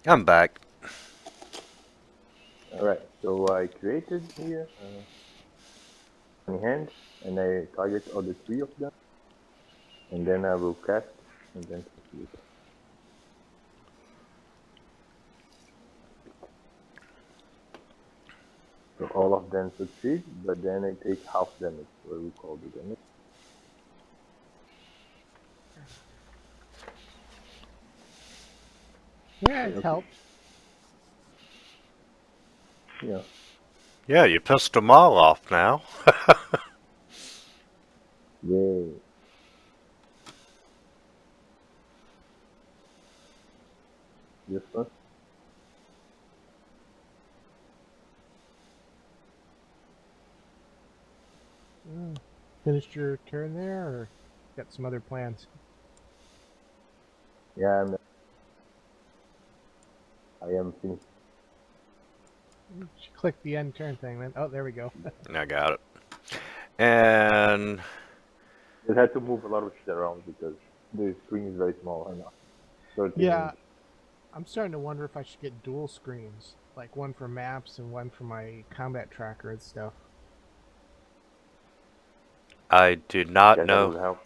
I'm back. Alright, so I created here Burning Hand, and I target all the 3 of them, and then I will cast and then proceed. So all of them succeed, but then I take half damage, so I will call the damage. Yeah, it's Okay. helped. Yeah. Yeah, you pissed them all off now. Yay. This one? Finished your turn there, or got some other plans? Yeah, I am finished. You should click the end turn thing then. Oh, there we go. I got it. And Just had to move a lot of shit around because the screen is very small right now. 13 Yeah, inch. I'm starting to wonder if I should get dual screens. like one for maps and one for my combat tracker and stuff. I do not Yeah, that know. would help.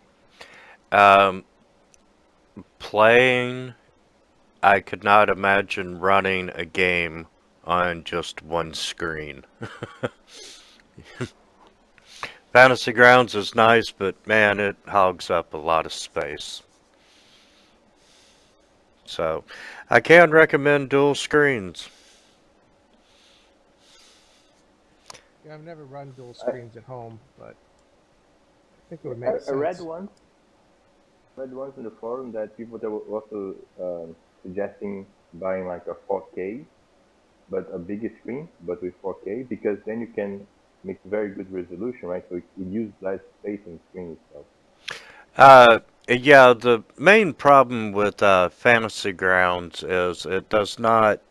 Um, Playing, I could not imagine running a game on just one screen. Fantasy Grounds is nice, but man, it hogs up a lot of space. So, I can recommend dual screens. Yeah, I've never run dual I, screens at home, but I think it would I, make I sense. read once in the forum that people that were also suggesting buying like a 4K, but a bigger screen, but with 4K, because then you can make very good resolution, right? So it uses less space in the screen itself. Yeah, the main problem with Fantasy Grounds is it does not.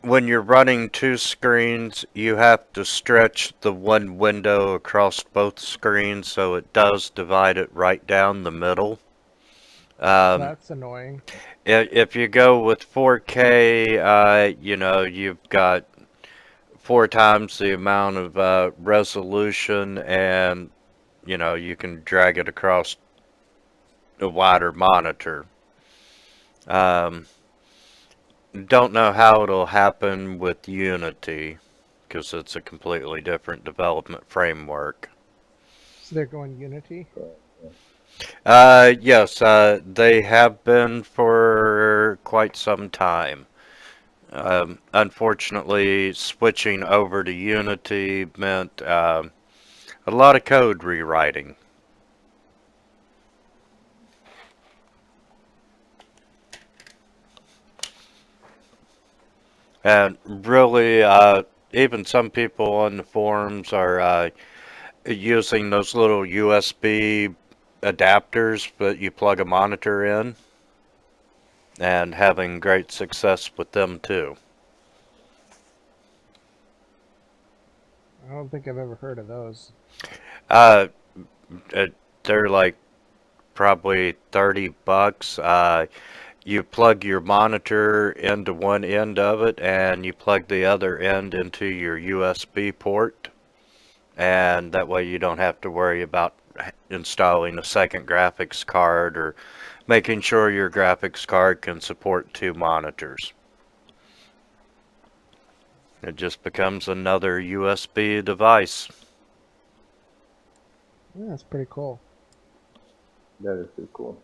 When you're running two screens, you have to stretch the one window across both screens, so it does divide it right down the middle. That's annoying. If you go with 4K, you've got 4 times the amount of resolution, and you can drag it across a wider monitor. Um, don't know how it'll happen with Unity, because it's a completely different development framework. So they're going Unity? Correct. Yeah. Yes, they have been for quite some time. Unfortunately, switching over to Unity meant a lot of code rewriting. And really, even some people on the forums are using those little USB adapters that you plug a monitor in, and having great success with them too. I don't think I've ever heard of those. Uh, they're like probably $30. You plug your monitor into one end of it, and you plug the other end into your USB port, and that way you don't have to worry about installing a second graphics card or making sure your graphics card can support two monitors. It just becomes another USB device. Yeah, that's pretty cool. That is pretty cool.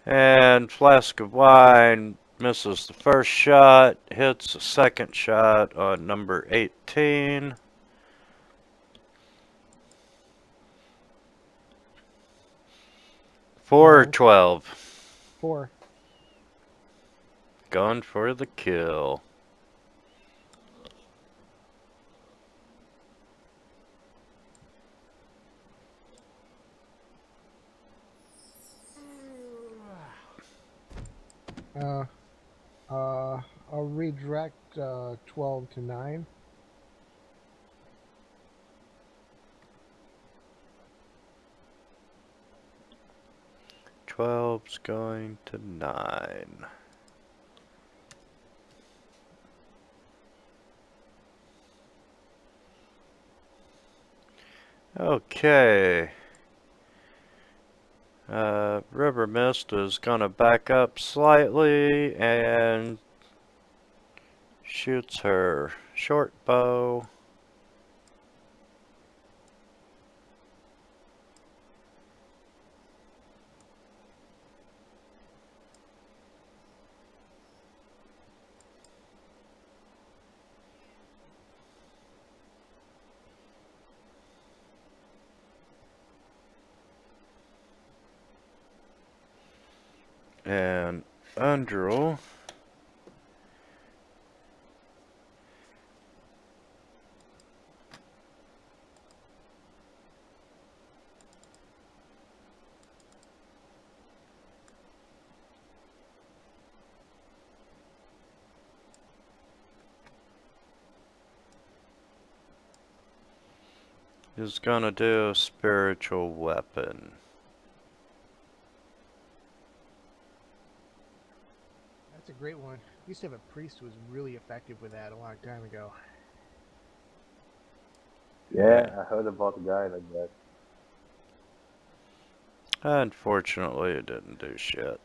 And Flask of Wine misses the first shot, hits the second shot on number 18. Four or 12. 4. Going for the kill. I'll redirect 12 to 9. Twelve's going to 9. Okay. River Mist is gonna back up slightly and shoots her short bow. And Undrel is gonna do a spiritual weapon. That's a great one. Used to have a priest who was really effective with that a long time ago. Yeah, I heard about a guy like that. Unfortunately, it didn't do shit.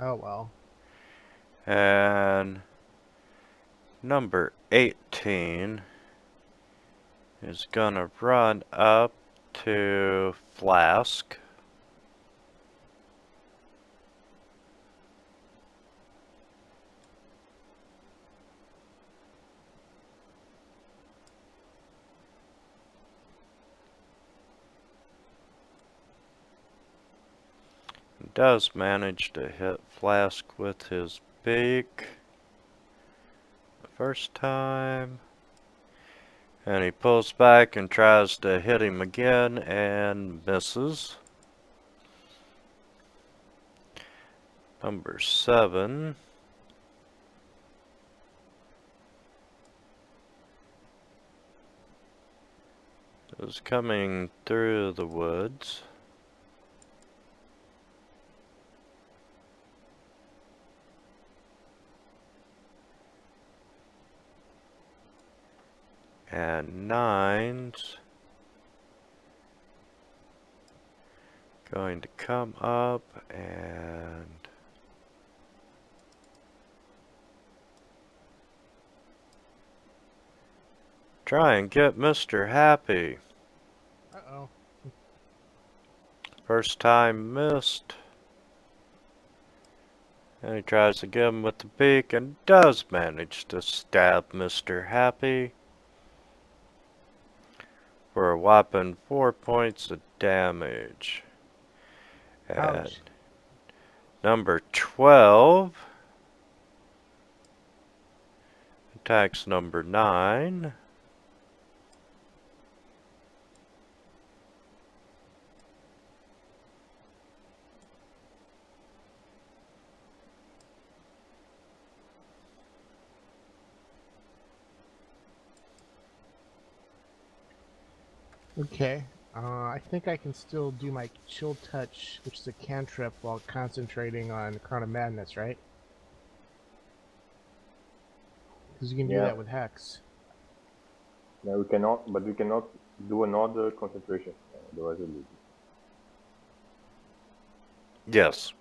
Oh well. And number 18 is gonna run up to Flask. Does manage to hit Flask with his beak the first time. And he pulls back and tries to hit him again and misses. Number 7 is coming through the woods. And 9's going to come up and try and get Mr. Happy. Uh-oh. First time missed. And he tries again with the beak and does manage to stab Mr. Happy for a whopping 4 points of damage. And Ouch. number 12 attacks number 9. Okay. I think I can still do my chill touch, which is a cantrip, while concentrating on Crown of Madness, right? Because you can do Yeah. that with Hex. No, we cannot, but we cannot do another concentration. Otherwise, we lose. Yes.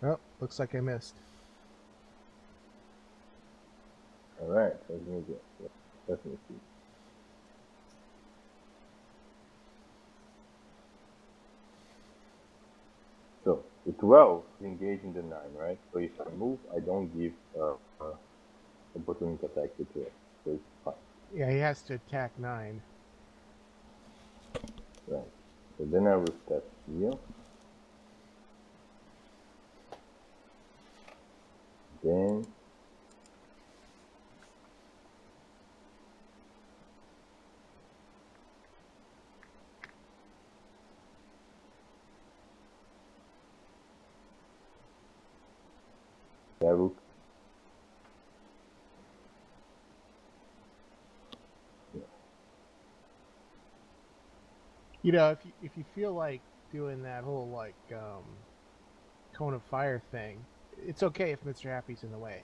Oh, looks like I missed. All right, so let me get. Yeah, definitely see. So the 12 is engaging the 9, right? So if I move, I don't give opportunity attack to 12. So it's fine. Yeah, he has to attack 9. Right. So then I will step here. Then I will. You know, if you feel like doing that whole like cone of fire thing, it's okay if Mr. Happy's in the way.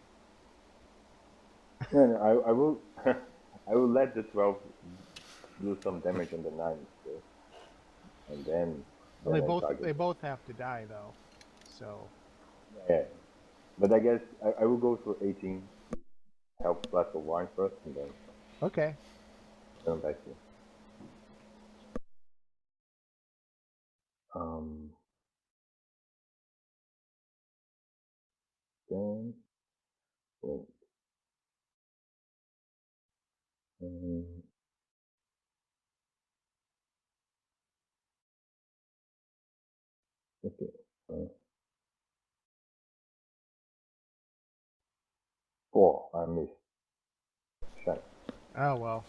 No, I will. I will let the 12 do some damage on the 9, so, and then. Well, I target. they both have to die though, so. Yeah. But I guess I will go for 18. Help Flask of Wine first, and then Okay. turn back here. Then wait. Okay. 4. I missed. Shit. Oh well.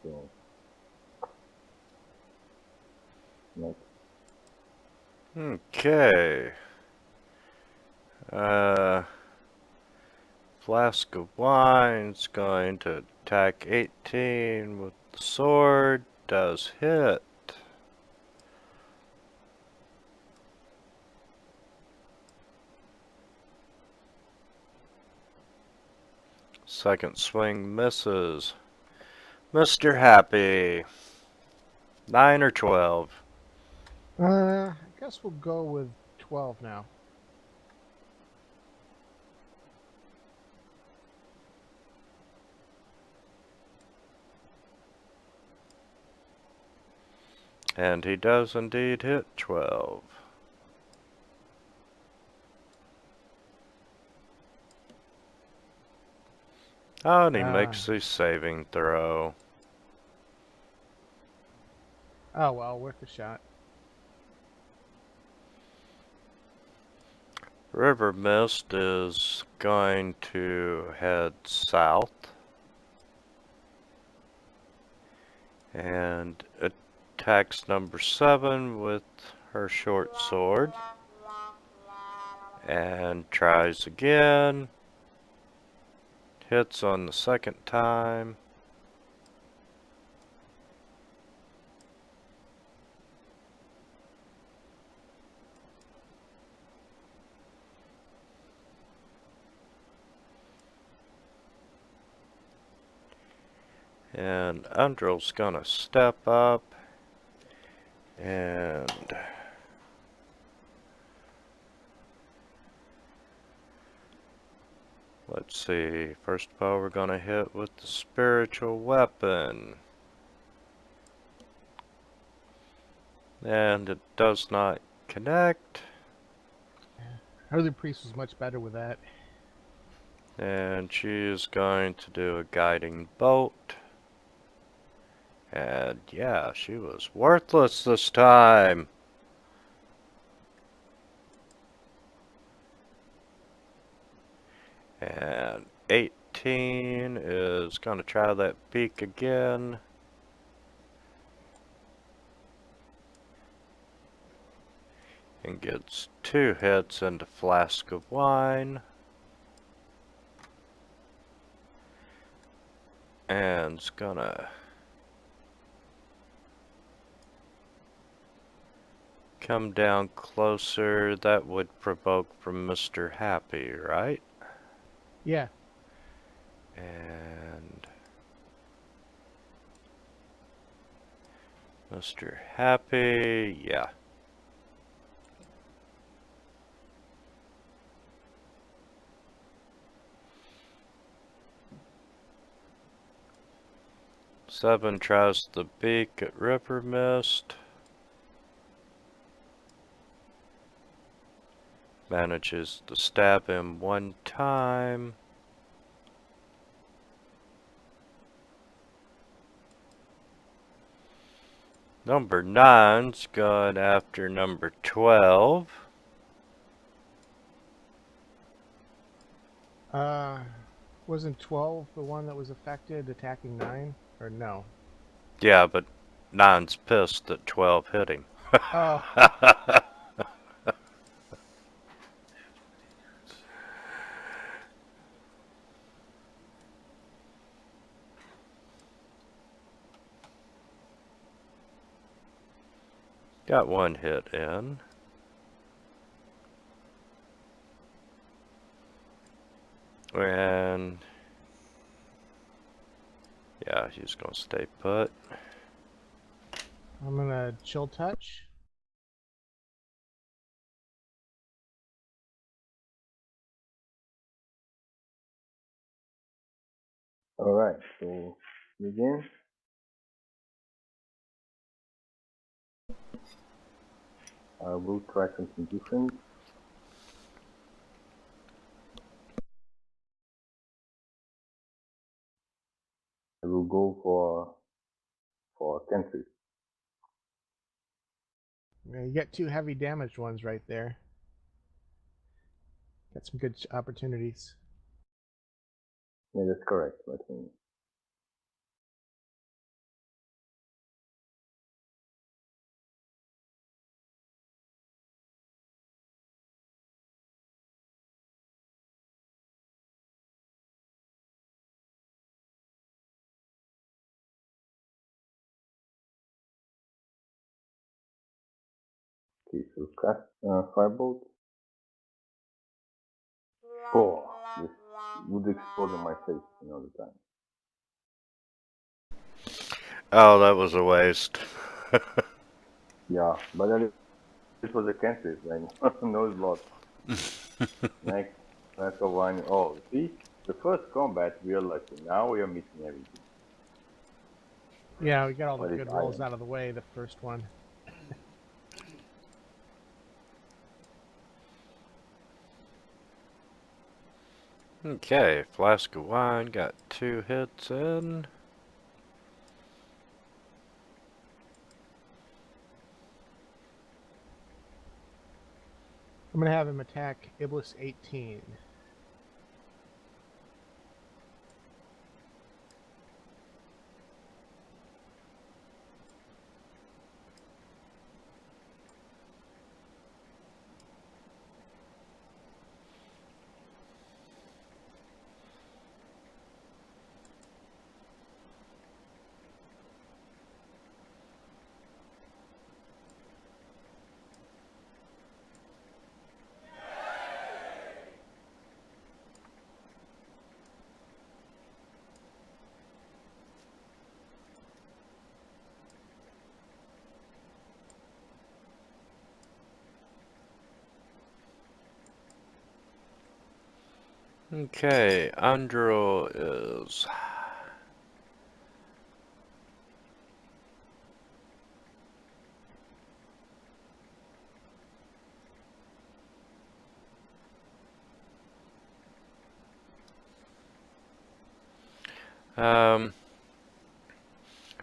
So next. Okay. Flask of wine's going to attack 18 with the sword. Does hit. Second swing misses. Mr. Happy. 9 or 12. I guess we'll go with 12 now. And he does indeed hit 12. Oh, and he makes a saving throw. Oh well, worth a shot. River Mist is going to head south and attacks number 7 with her short sword and tries again. Hits on the second time. And Undrill's gonna step up and let's see, first of all we're gonna hit with the spiritual weapon. And it does not connect. Holy Priest was much better with that. And she is going to do a guiding bolt. And yeah, she was worthless this time. And 18 is going to try that beak again. And gets 2 hits into Flask of Wine. And it's gonna come down closer. That would provoke from Mr. Happy, right? Yeah. And Mr. Happy, yeah. Seven tries the beak at River Mist. Manages to stab him 1 time. Number 9's going after number 12. Wasn't 12 the one that was affected, attacking 9? Or no? Yeah, but 9's pissed that 12 hit him. Oh. Got 1 hit in. And yeah, he's gonna stay put. I'm gonna chill touch. Alright, so begin. I will try something different. I will go for cancer. Yeah, you get 2 heavy damaged ones right there. Got some good opportunities. Yeah, that's correct. I think. Okay, so cast firebolt. Oh, this would explode in my face another time. Oh, that was a waste. Yeah, but then it was a cantrip, and no slot. Next, Flask of wine. Oh, see, the first combat we are lucky. Now we are missing everything. Yeah, we got all the What is good rolls iron? out of the way, the first one. Okay, flask of wine, got 2 hits in. I'm gonna have him attack Iblis 18. Okay, Andro is...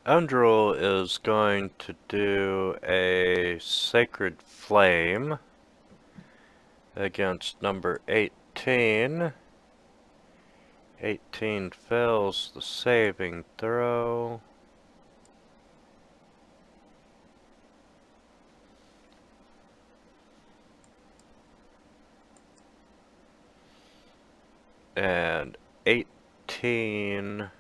Undril is going to do a Sacred Flame against number 18. 18 fails the saving throw. And 18...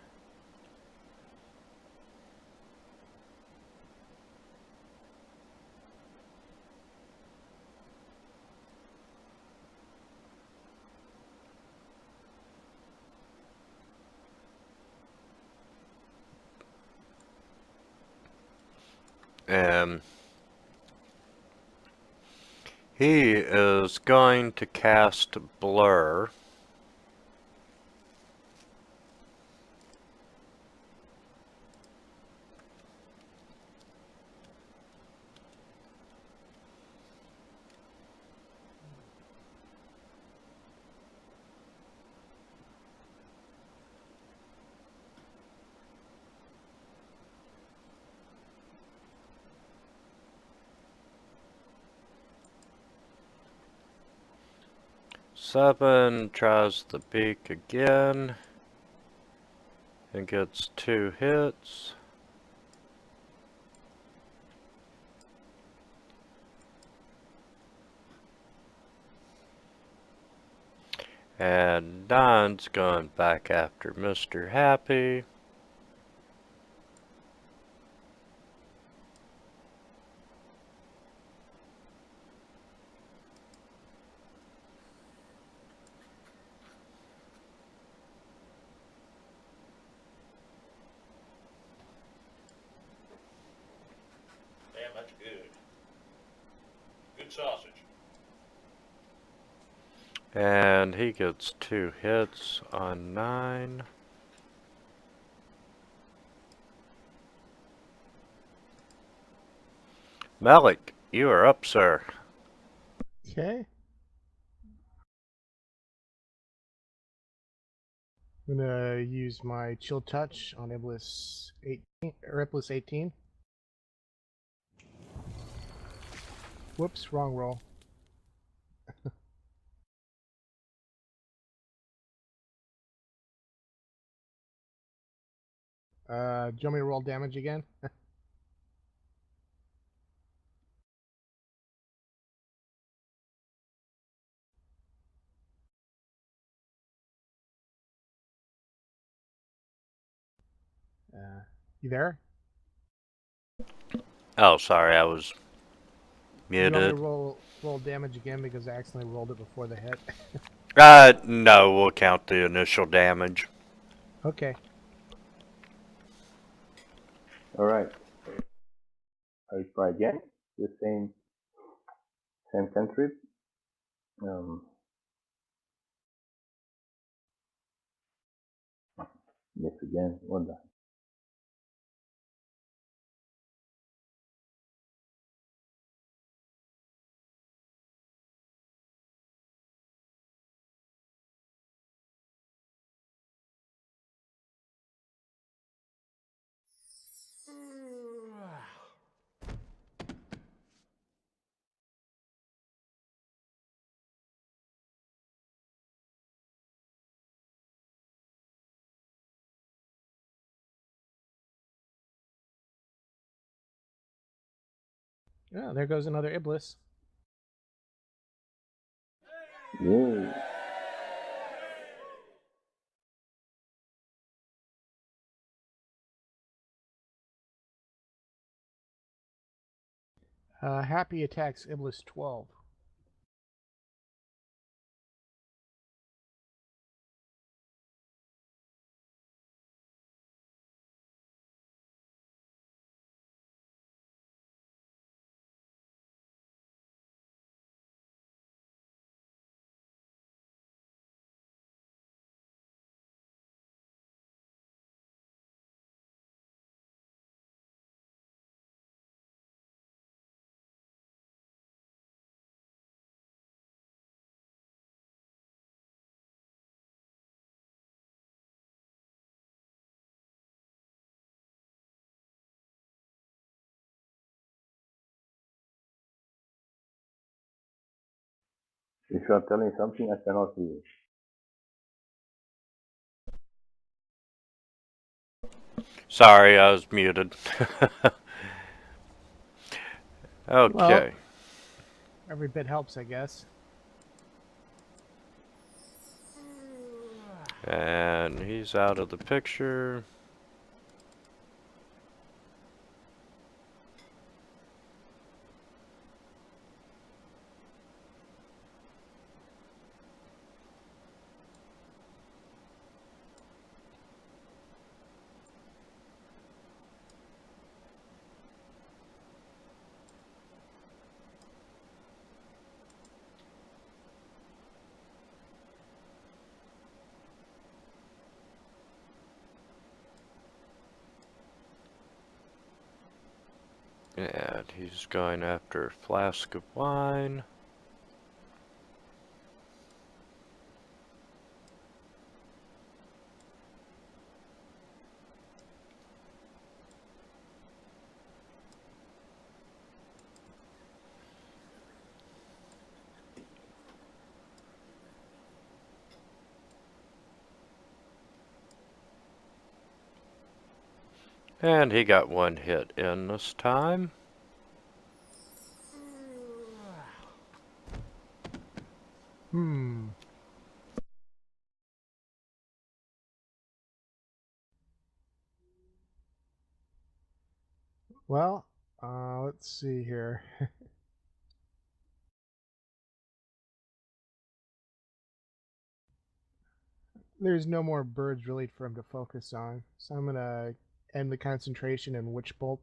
And he is going to cast Blur. Seven tries the beak again and gets 2 hits. And Nine's going back after Mr. Happy. Damn, that's good. Good sausage. And he gets 2 hits on 9. Melech, you are up, sir. Okay. I'm gonna use my Chill Touch on Iblis 18 or Iblis 18. Whoops, wrong roll. Do you want me to roll damage again? You there? Oh, sorry, I was You want me to Muted. roll damage again because I accidentally rolled it before the hit? No, we'll count the initial damage. Okay. All right. I'll try again. The same cantrip. Miss again. What the? Oh, there goes another Iblis. Yay. Happy attacks Iblis 12. If you are telling something, I cannot hear. Sorry, I was muted. Okay. Well, every bit helps, I guess. And he's out of the picture. And he's going after a flask of wine. And he got one hit in this time. Well, let's see here. There's no more birds really for him to focus on, so I'm gonna end the concentration and Witch Bolt.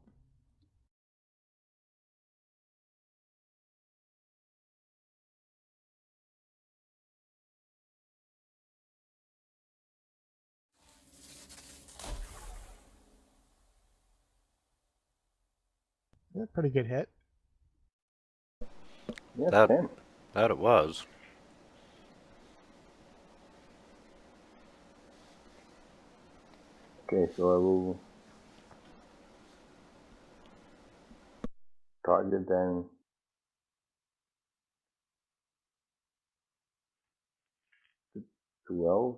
Yeah, pretty good hit. Yes, That 10. that it was. Okay, so I will target then 12.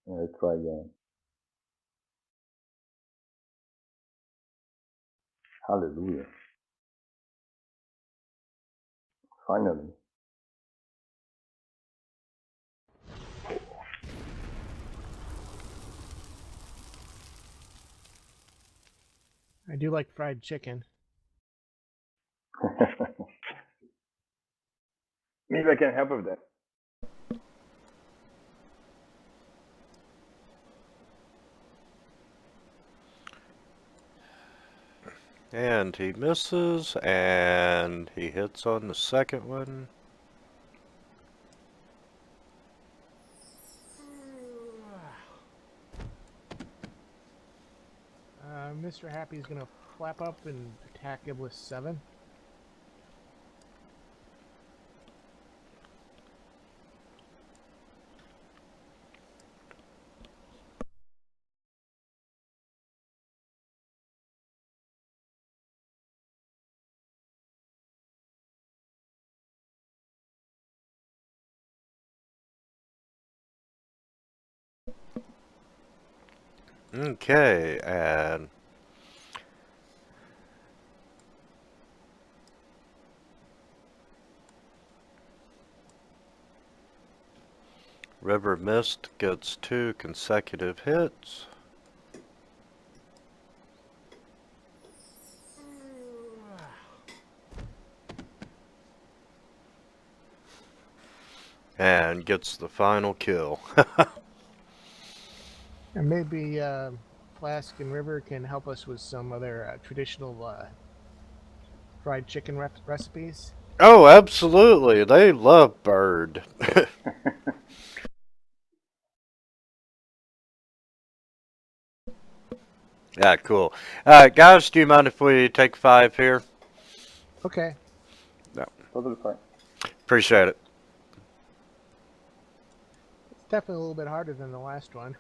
And I try again. Hallelujah. Finally. I do like fried chicken. Maybe I can help with that. And he misses, and he hits on the second one. Mr. Happy's gonna flap up and attack Iblis 7. Okay, and River Mist gets 2 consecutive hits. And gets the final kill. And maybe Flask and River can help us with some other traditional fried chicken recipes. Oh, absolutely. They love bird. Yeah, cool. Guys, do you mind if we take 5 here? Okay. No. Totally fine. Appreciate it. It's definitely a little bit harder than the last one.